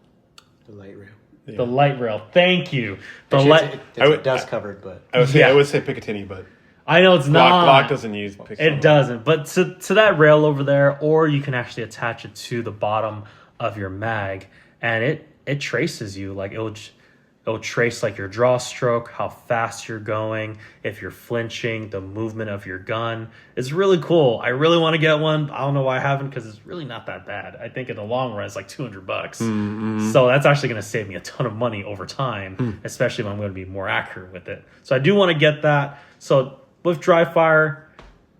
The light rail. Yeah. The light rail. Thank you. It's dust covered, but I would say Picatinny, but I know it's not. Glock doesn't use Picatinny. It doesn't. But to that rail over there, or you can actually attach it to the bottom of your mag, and it traces you. Like it'll trace like your draw stroke, how fast you're going, if you're flinching, the movement of your gun. It's really cool. I really want to get one. I don't know why I haven't, because it's really not that bad. I think in the long run it's like $200. Mm-hmm. So that's actually going to save me a ton of money over time, especially when I'm going to be more accurate with it. So I do want to get that. So with dry fire,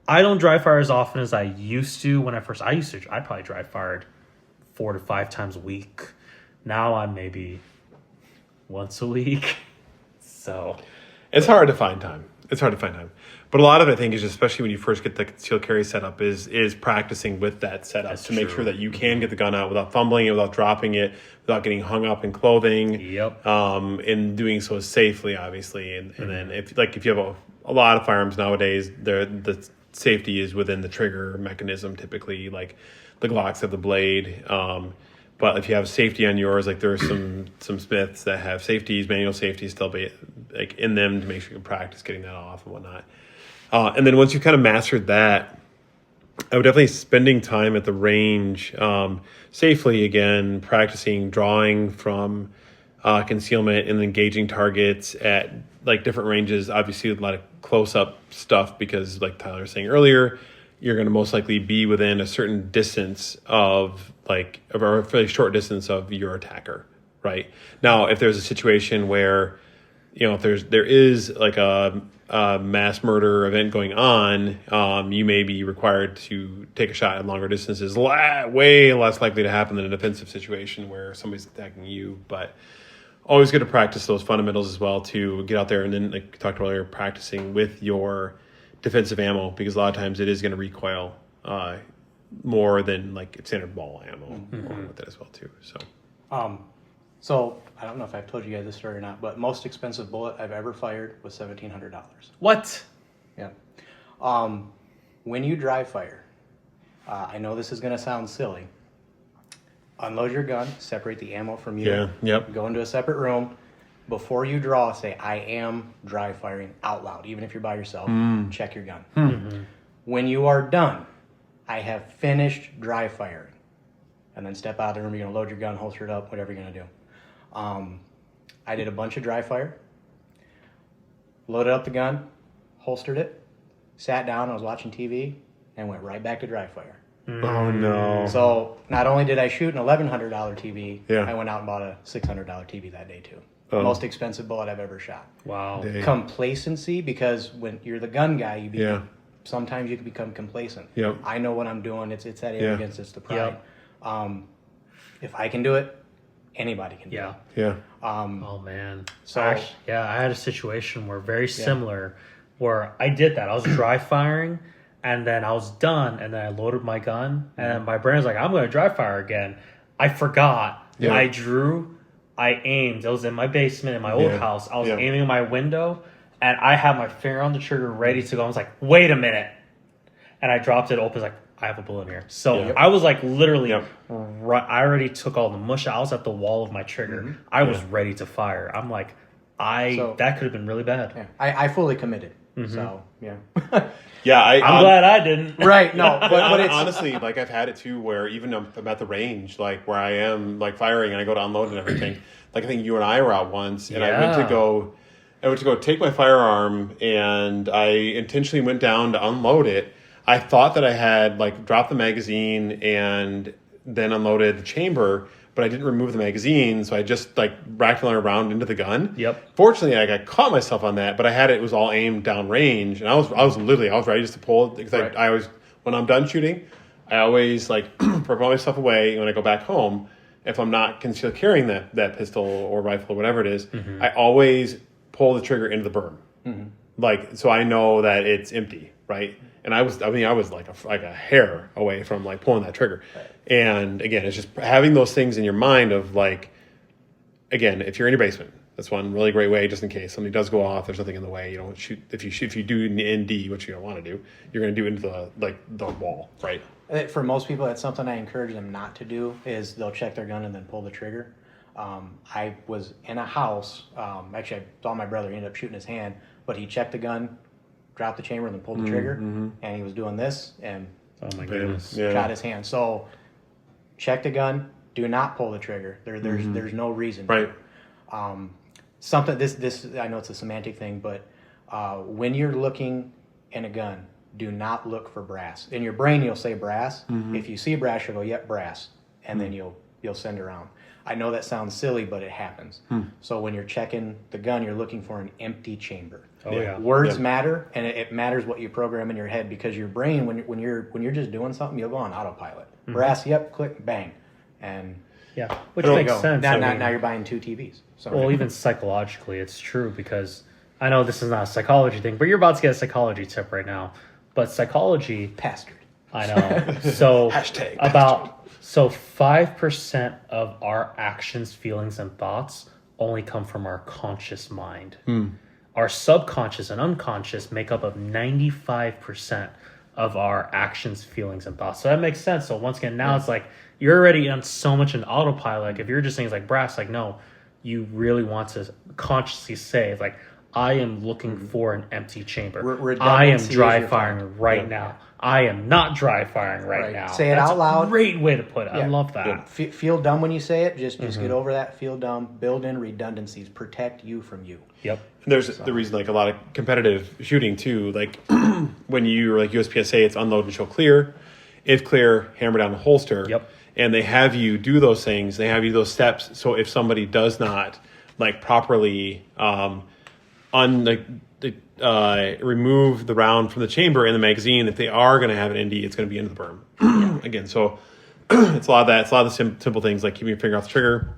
I don't dry fire as often as I used to. I probably dry fired 4 to 5 times a week. Now I'm maybe once a week. So it's hard to find time. But a lot of it, I think, is just, especially when you first get the concealed carry setup, is practicing with that setup to make sure that you can get the gun out without fumbling it, without dropping it, without getting hung up in clothing. Yep. And doing so safely, obviously. And then if you have a lot of firearms nowadays, the safety is within the trigger mechanism. Typically, like the Glocks have the blade. But if you have safety on yours, like there are some Smiths that have safeties, manual safeties still be like in them to make sure you can practice getting that off and whatnot. And then once you kind of mastered that, I would definitely spending time at the range safely again, practicing drawing from concealment and engaging targets at like different ranges. Obviously, a lot of close-up stuff because, like Tyler was saying earlier, you're going to most likely be within a certain distance of or a fairly short distance of your attacker, right? Now, if there's a situation where, if there is like a mass murder event going on, you may be required to take a shot at longer distances. Way less likely to happen than a defensive situation where somebody's attacking you, but always good to practice those fundamentals as well, to get out there and then, like we talked earlier, practicing with your defensive ammo, because a lot of times it is going to recoil more than like standard ball ammo along with that as well too. So I don't know if I've told you guys this story or not, but most expensive bullet I've ever fired was $1,700. What? Yeah. When you dry fire, I know this is going to sound silly. Unload your gun, separate the ammo from you. Yeah. Yep. Go into a separate room. Before you draw, say, I am dry firing out loud. Even if you're by yourself, check your gun. Mm-hmm. When you are done, I have finished dry firing. And then step out of the room. You're going to load your gun, holster it up, whatever you're going to do. I did a bunch of dry fire. Loaded up the gun, holstered it, sat down, I was watching TV, and went right back to dry fire. Oh, no. So not only did I shoot an $1,100 TV, Yeah. I went out and bought a $600 TV that day, too. Most expensive bullet I've ever shot. Wow. Dang. Complacency, because when you're the gun guy, sometimes you can become complacent. Yep. I know what I'm doing. It's that arrogance. It's the pride. If I can do it, anybody can do it. Yeah. Oh man. So I had a situation where very similar, where I did that. I was dry firing, and then I was done, and then I loaded my gun, and then my brain was like, "I'm going to dry fire again." I forgot. Yeah. I drew. I aimed. It was in my basement in my old house. I was aiming in my window, and I had my finger on the trigger ready to go. I was like, "Wait a minute," and I dropped it. Open, like, I have a bullet in here. So I was like, literally, I already took all the mush out. I was at the wall of my trigger. Mm-hmm. I was ready to fire. I'm like, that could have been really bad. Yeah. I fully committed. Mm-hmm. So, yeah. I'm glad I didn't. Right, no. But it's, honestly, like, I've had it too where even if I'm at the range, like, where I am, like, firing and I go to unload and everything. Like, I think you and I were out once, and I went to go take my firearm, and I intentionally went down to unload it. I thought that I had, like, dropped the magazine and then unloaded the chamber, but I didn't remove the magazine, so I just, like, racked around into the gun. Yep. Fortunately, I caught myself on that, but it was all aimed down range, and I was ready just to pull it, because I always, when I'm done shooting, I always, like, propel myself away when I go back home. If I'm not concealed carrying that pistol or rifle or whatever it is, I always pull the trigger into the berm. Mm-hmm. Like, so I know that it's empty, right? And I was like a hair away from, like, pulling that trigger. Right. And again, it's just having those things in your mind of, like, again, if you're in your basement, that's one really great way, just in case something does go off, there's nothing in the way. You don't shoot. If you do ND, which you don't want to do, you're going to do into the wall, right? For most people, that's something I encourage them not to do, is they'll check their gun and then pull the trigger. I was in a house. Actually, I saw my brother. He ended up shooting his hand, but he checked the gun, dropped the chamber, and then pulled the trigger, and he was doing this, and oh my goodness, shot his hand. So check the gun. Do not pull the trigger. There's no reason. Right. Something this I know it's a semantic thing, but when you're looking in a gun, do not look for brass. In your brain, you'll say brass. Mm-hmm. If you see brass, you'll go, "Yep, brass," and then you'll send around. I know that sounds silly, but it happens. So when you're checking the gun, you're looking for an empty chamber. Oh yeah. Words matter, and it matters what you program in your head, because your brain, when you're just doing something, you'll go on autopilot. Mm-hmm. Brass, yep, click, bang, and which makes sense. Now you're buying 2 TVs. So well, even psychologically, it's true, because I know this is not a psychology thing, but you're about to get a psychology tip right now. But psychology, bastard. I know. So Hashtag so 5% of our actions, feelings, and thoughts only come from our conscious mind. Our subconscious and unconscious make up of 95% of our actions, feelings, and thoughts. So that makes sense. So once again, now it's like you're already on so much in autopilot. Like, if you're just saying, like, brass, like, no, you really want to consciously say, like, I am looking for an empty chamber. Redundancy I am is dry your firing right now. I am not dry firing right now. Say it That's out loud. A great way to put it. I love that. Feel dumb when you say it. Just get over that. Feel dumb. Build in redundancies. Protect you from you. Yep. And there's the reason, like a lot of competitive shooting too, like when you're like USPSA, it's unload and show clear. If clear, hammer down the holster. Yep. And they have you do those things. They have you those steps. So if somebody does not like properly remove the round from the chamber in the magazine, if they are going to have an ND, it's going to be into the berm. Again, so it's a lot of that. It's a lot of the simple things like keeping your finger off the trigger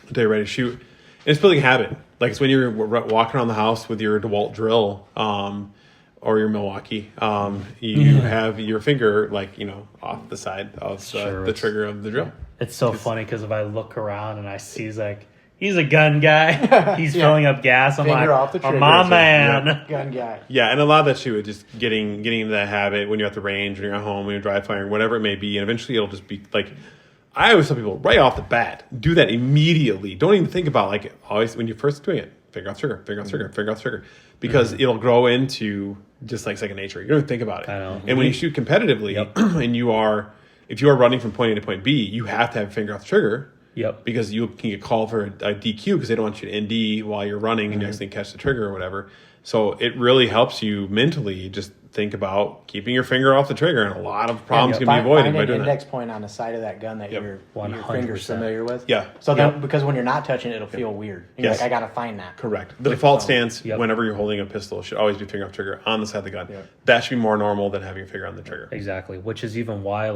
until you're ready to shoot. And it's building a habit. Like it's when you're walking around the house with your DeWalt drill or your Milwaukee, you have your finger off the side of the trigger of the drill. It's so funny because if I look around and I see he's a gun guy. He's filling up gas. I'm Finger like, off the trigger. my man. Gun guy. Yeah, and a lot of that too is just getting into that habit when you're at the range, when you're at home, when you're dry firing, whatever it may be, and eventually it'll just be like. I always tell people right off the bat, do that immediately. Don't even think about always when you're first doing it. Finger off trigger, finger off trigger, finger off trigger, because it'll grow into just like second nature. You don't even think about it. I know. And when you shoot competitively, and if you are running from point A to point B, you have to have finger off the trigger. Yep. Because you can get called for a DQ because they don't want you to ND while you're running and you accidentally catch the trigger or whatever. So it really helps you mentally just think about keeping your finger off the trigger, and a lot of problems can be avoided by doing doing an that. index point on the side of that gun that your 100%. finger's familiar with. Yeah. So then, because when you're not touching it, it'll feel weird. And you're Yes. like, I got to find that. Correct. The default stance whenever you're holding a pistol should always be finger off trigger on the side of the gun. Yep. That should be more normal than having your finger on the trigger. Exactly. Which is even why,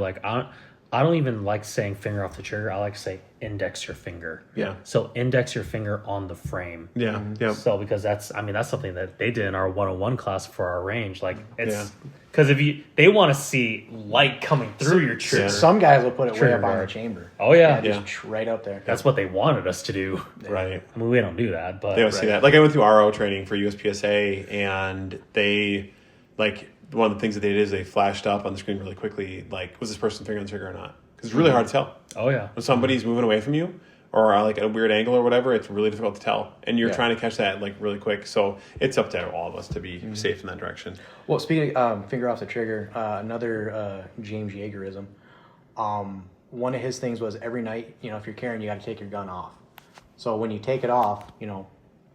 I don't even like saying finger off the trigger. I like to say index your finger. Yeah. So index your finger on the frame. Yeah. Yeah. So because that's something that they did in our 101 class for our range. Like it's Yeah. because they want to see light coming through your trigger. Some guys will put it way Trigger up on the guard. chamber. Oh yeah. Just right up there. That's what they wanted us to do. Right. I mean, we don't do that, but They always see that. Like I went through RO training for USPSA, and they one of the things that they did is they flashed up on the screen really quickly, like, was this person finger on the trigger or not? Because it's really hard to tell. Oh yeah. When somebody's moving away from you or like at a weird angle or whatever, it's really difficult to tell. And you're trying to catch that really quick. So it's up to all of us to be safe in that direction. Well, speaking of finger off the trigger, another James Yeagerism. One of his things was every night, if you're carrying, you got to take your gun off. So when you take it off,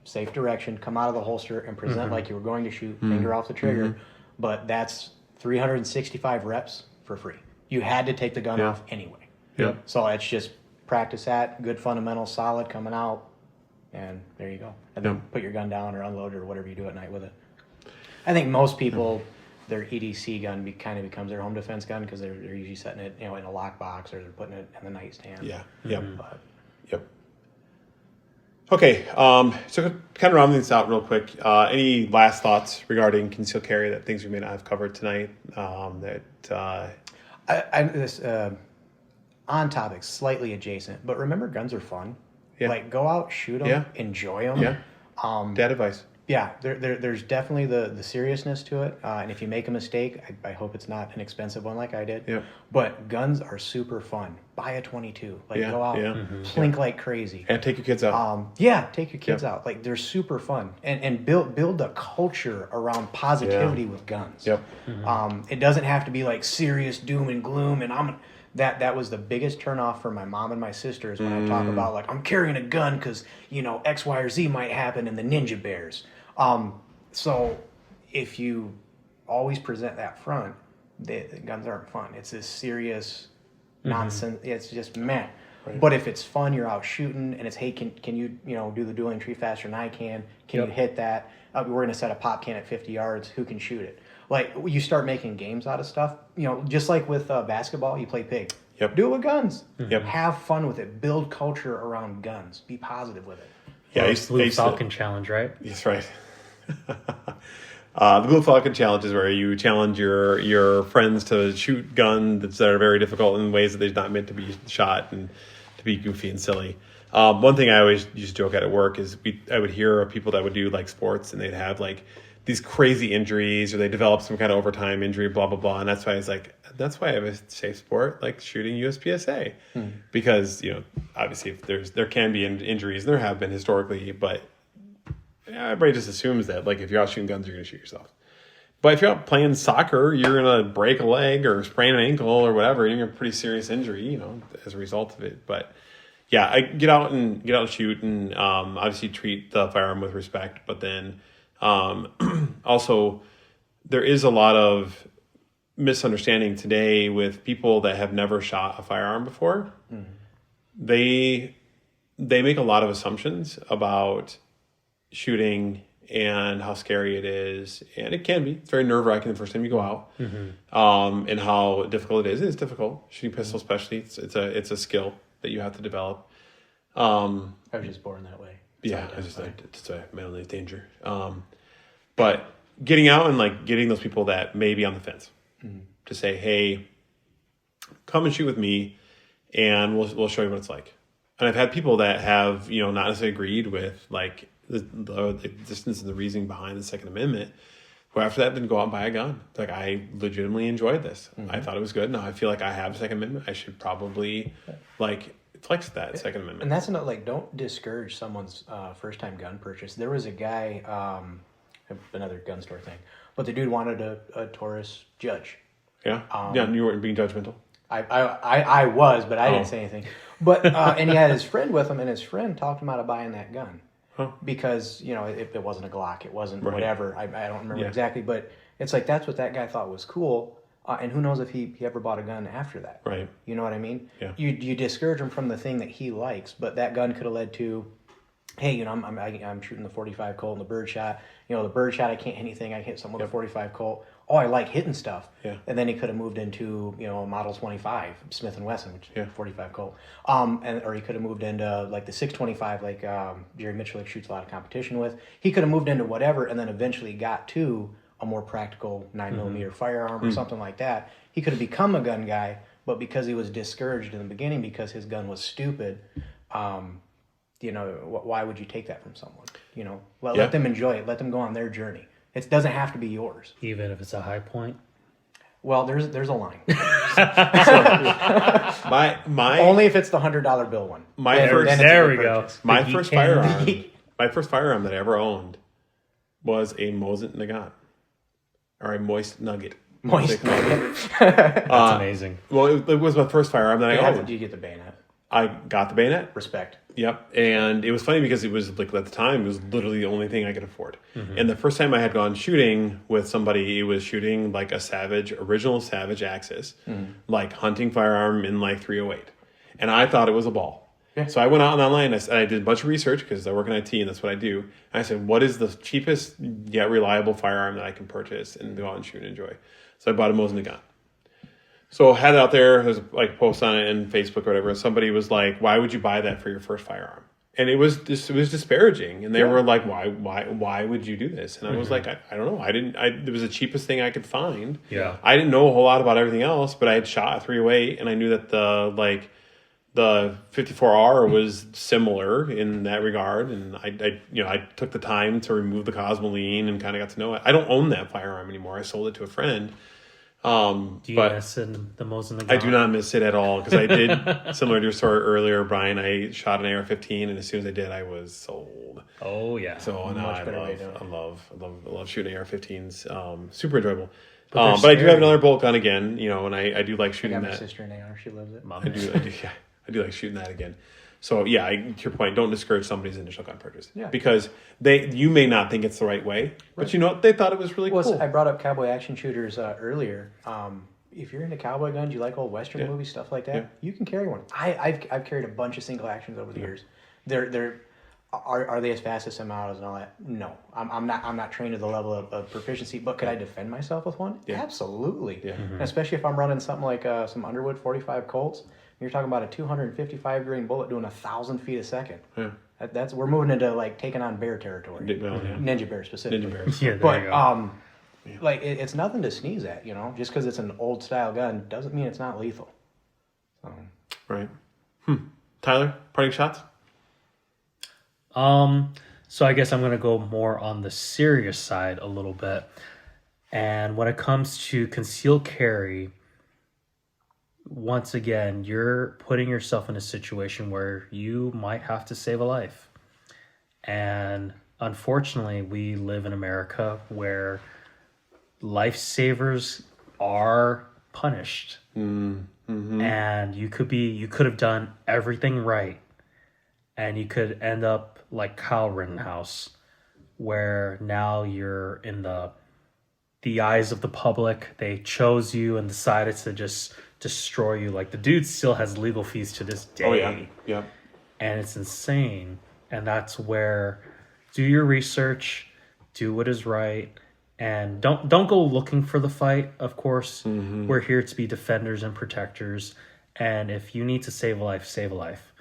safe direction, come out of the holster and present like you were going to shoot, finger off the trigger. But that's 365 reps for free. You had to take the gun off anyway. Yep. So it's just practice that, good fundamentals, solid, coming out, and there you go. And then put your gun down or unload it or whatever you do at night with it. I think most people, their EDC gun kind of becomes their home defense gun because they're usually setting it in a lockbox or they're putting it in the nightstand. Yeah. Yep. But, Yep. Okay, so kind of rounding this out real quick. Any last thoughts regarding concealed carry, that things we may not have covered tonight? this on topic, slightly adjacent, but remember, guns are fun. Yeah. Like, go out, shoot them, enjoy them. Yeah. Dad advice. Yeah, there's definitely the seriousness to it, and if you make a mistake, I hope it's not an expensive one like I did. Yeah. But guns are super fun. Buy a 22. Go out, plink like crazy. And take your kids out. Take your kids out. Like, they're super fun, and build a culture around positivity with guns. Yep. It doesn't have to be like serious doom and gloom, and that was the biggest turnoff for my mom and my sisters when I talk about I'm carrying a gun because X, Y, or Z might happen in the ninja bears. So if you always present that front, the guns aren't fun. It's this serious nonsense. It's just meh. Right. But if it's fun, you're out shooting, and it's, hey, can you do the dueling tree faster than I can? Can you hit that? We're going to set a pop can at 50 yards. Who can shoot it? Like, you start making games out of stuff. Just like with basketball, you play pig. Yep. Do it with guns. Yep. Have fun with it. Build culture around guns. Be positive with it. Yeah, Blue Falcon Challenge, right? That's right. The Blue Falcon Challenge is where you challenge your friends to shoot guns that are very difficult in ways that they're not meant to be shot and to be goofy and silly. One thing I always used to joke at work is I would hear of people that would do sports and they'd have these crazy injuries or they develop some kind of overtime injury, blah, blah, blah. And that's why it's that's why I have a safe sport like shooting USPSA. Because, obviously if there can be injuries, there have been historically, but everybody just assumes that, like, if you're out shooting guns, you're going to shoot yourself. But if you're out playing soccer, you're going to break a leg or sprain an ankle or whatever. You're going to have a pretty serious injury, as a result of it. But yeah, I get out and shoot, and obviously treat the firearm with respect. But then also, there is a lot of misunderstanding today with people that have never shot a firearm before. Mm-hmm. They make a lot of assumptions about shooting and how scary it is, and it can be. It's very nerve-wracking the first time you go out, and how difficult it is. It's difficult shooting pistols, especially. It's a skill that you have to develop. I was just born that way. It's a manly danger. But getting out and like getting those people that may be on the fence to say, hey, come and shoot with me, and we'll show you what it's like. And I've had people that have not necessarily agreed with like the existence and the reasoning behind the Second Amendment, who after that didn't go out and buy a gun. It's like, I legitimately enjoyed this. I thought it was good. Now I feel like I have a Second Amendment. I should probably flex that Second Amendment. And that's don't discourage someone's first time gun purchase. There was a guy, another gun store thing, but the dude wanted a Taurus Judge. Yeah, you weren't being judgmental. I was, but I didn't say anything. But and he had his friend with him, and his friend talked him out of buying that gun because it wasn't a Glock, it wasn't whatever. I don't remember exactly, but it's like that's what that guy thought was cool. And who knows if he ever bought a gun after that? Right. You know what I mean? Yeah. You discourage him from the thing that he likes, but that gun could have led to, hey, I'm shooting the 45 Colt and the bird shot. The bird shot, I can't hit anything. I hit something with a 45 Colt. Oh, I like hitting stuff. Yeah. And then he could have moved into a Model 25 Smith & Wesson, which is 45 Colt. Or he could have moved into like the 625, like Jerry Mitchell shoots a lot of competition with. He could have moved into whatever, and then eventually got to a more practical 9mm firearm or something like that. He could have become a gun guy, but because he was discouraged in the beginning because his gun was stupid, why would you take that from someone? Let them enjoy it. Let them go on their journey. It doesn't have to be yours. Even if it's a high point? Well, there's a line. my only if it's the $100 bill one. There we go. My first firearm that I ever owned was a Mosin Nagant. Or a Moist Nugget. Moist Nugget. That's amazing. Well, it was my first firearm that I owned. Did you get the bayonet? I got the bayonet. Respect. Yep. And it was funny because it was like at the time, it was literally the only thing I could afford. And the first time I had gone shooting with somebody, it was shooting like a original Savage Axis, like hunting firearm in like 308. And I thought it was a ball. Yeah. So I went out online and I did a bunch of research because I work in IT and that's what I do. And I said, what is the cheapest yet reliable firearm that I can purchase and go out and shoot and enjoy? So I bought a Mosin Nagant. So I had it out there, there's like posts on it in Facebook or whatever. Somebody was like, why would you buy that for your first firearm? And it was disparaging. And they were like, why would you do this? And I was like, I don't know. It was the cheapest thing I could find. Yeah. I didn't know a whole lot about everything else, but I had shot a 308 and I knew that the 54R was similar in that regard. And I took the time to remove the Cosmoline and kind of got to know it. I don't own that firearm anymore. I sold it to a friend. Do you miss in the Mosin Nagant? I do not miss it at all because I did, similar to your story earlier, Brian, I shot an AR-15 and as soon as I did, I was sold. Oh, yeah. So now I love shooting AR-15s. Super enjoyable. But I do have another bolt gun again, and I do like shooting that. My sister in AR, she loves it. I do like shooting that again. So yeah, to your point, don't discourage somebody's initial gun purchase. Yeah. Because you may not think it's the right way, but they thought it was really cool. I brought up cowboy action shooters earlier. If you're into cowboy guns, you like old Western movies, stuff like that, you can carry one. I've carried a bunch of single actions over the years. Are they as fast as semi-autos and all that? No, I'm not trained to the level of proficiency. But could I defend myself with one? Yeah. Absolutely. Yeah. Especially if I'm running something like some Underwood 45 Colts. You're talking about a 255 grain bullet doing 1,000 feet a second. Yeah. We're moving into like taking on bear territory. Ninja bear specifically. Ninja bears. Yeah, there you go. It's nothing to sneeze at, Just because it's an old style gun doesn't mean it's not lethal. Right. Tyler, parting shots? So I guess I'm going to go more on the serious side a little bit. And when it comes to concealed carry, once again, you're putting yourself in a situation where you might have to save a life. And unfortunately, we live in America where lifesavers are punished. And you could have done everything right, and you could end up like Kyle Rittenhouse, where now you're in the eyes of the public. They chose you and decided to just destroy you. Like, the dude still has legal fees to this day. Oh yeah, yeah. And it's insane. And that's where, do your research, do what is right, and don't go looking for the fight. Of course, we're here to be defenders and protectors. And if you need to save a life, save a life.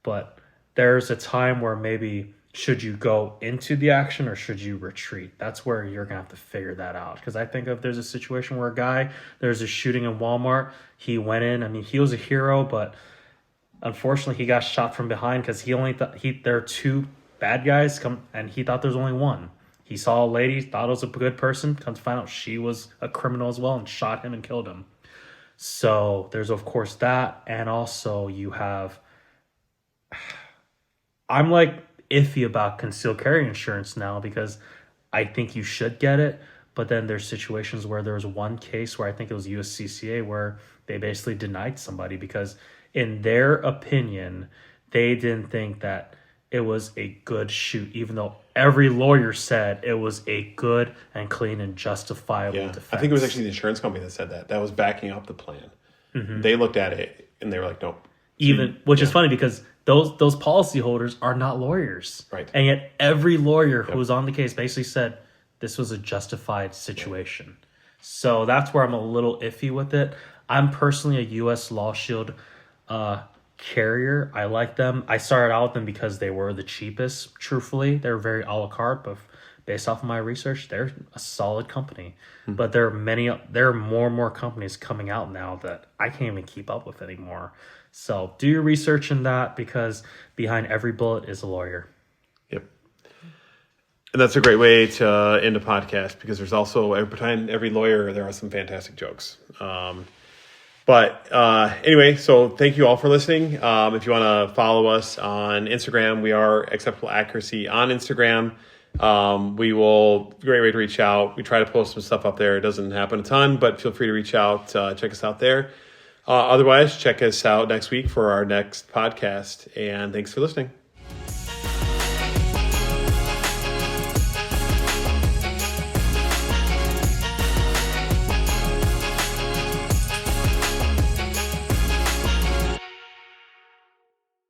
But there's a time where maybe should you go into the action or should you retreat? That's where you're gonna have to figure that out. Because I think if there's a situation where there's a shooting in Walmart, he went in. I mean, he was a hero, but unfortunately, he got shot from behind because he only thought there are two bad guys and he thought there was only one. He saw a lady, thought it was a good person, come to find out she was a criminal as well, and shot him and killed him. So there's of course that, and also you have. I'm like iffy about concealed carry insurance now because I think you should get it, but then there's situations where there was one case where I think it was USCCA where they basically denied somebody because in their opinion, they didn't think that it was a good shoot, even though every lawyer said it was a good and clean and justifiable defense. I think it was actually the insurance company that said that. That was backing up the plan. They looked at it and they were like, nope. Which is funny because those policyholders are not lawyers. Right. And yet every lawyer who was on the case basically said this was a justified situation. So that's where I'm a little iffy with it. I'm personally a U.S. Law Shield carrier. I like them. I started out with them because they were the cheapest. Truthfully, they're very a la carte, but based off of my research, they're a solid company. But there are more and more companies coming out now that I can't even keep up with anymore. So do your research in that because behind every bullet is a lawyer. Yep. And that's a great way to end a podcast because there's also behind every lawyer there are some fantastic jokes. But anyway, so thank you all for listening. If you want to follow us on Instagram, we are Acceptable Accuracy on Instagram. Great way to reach out. We try to post some stuff up there. It doesn't happen a ton, but feel free to reach out. Check us out there. Otherwise, check us out next week for our next podcast. And thanks for listening.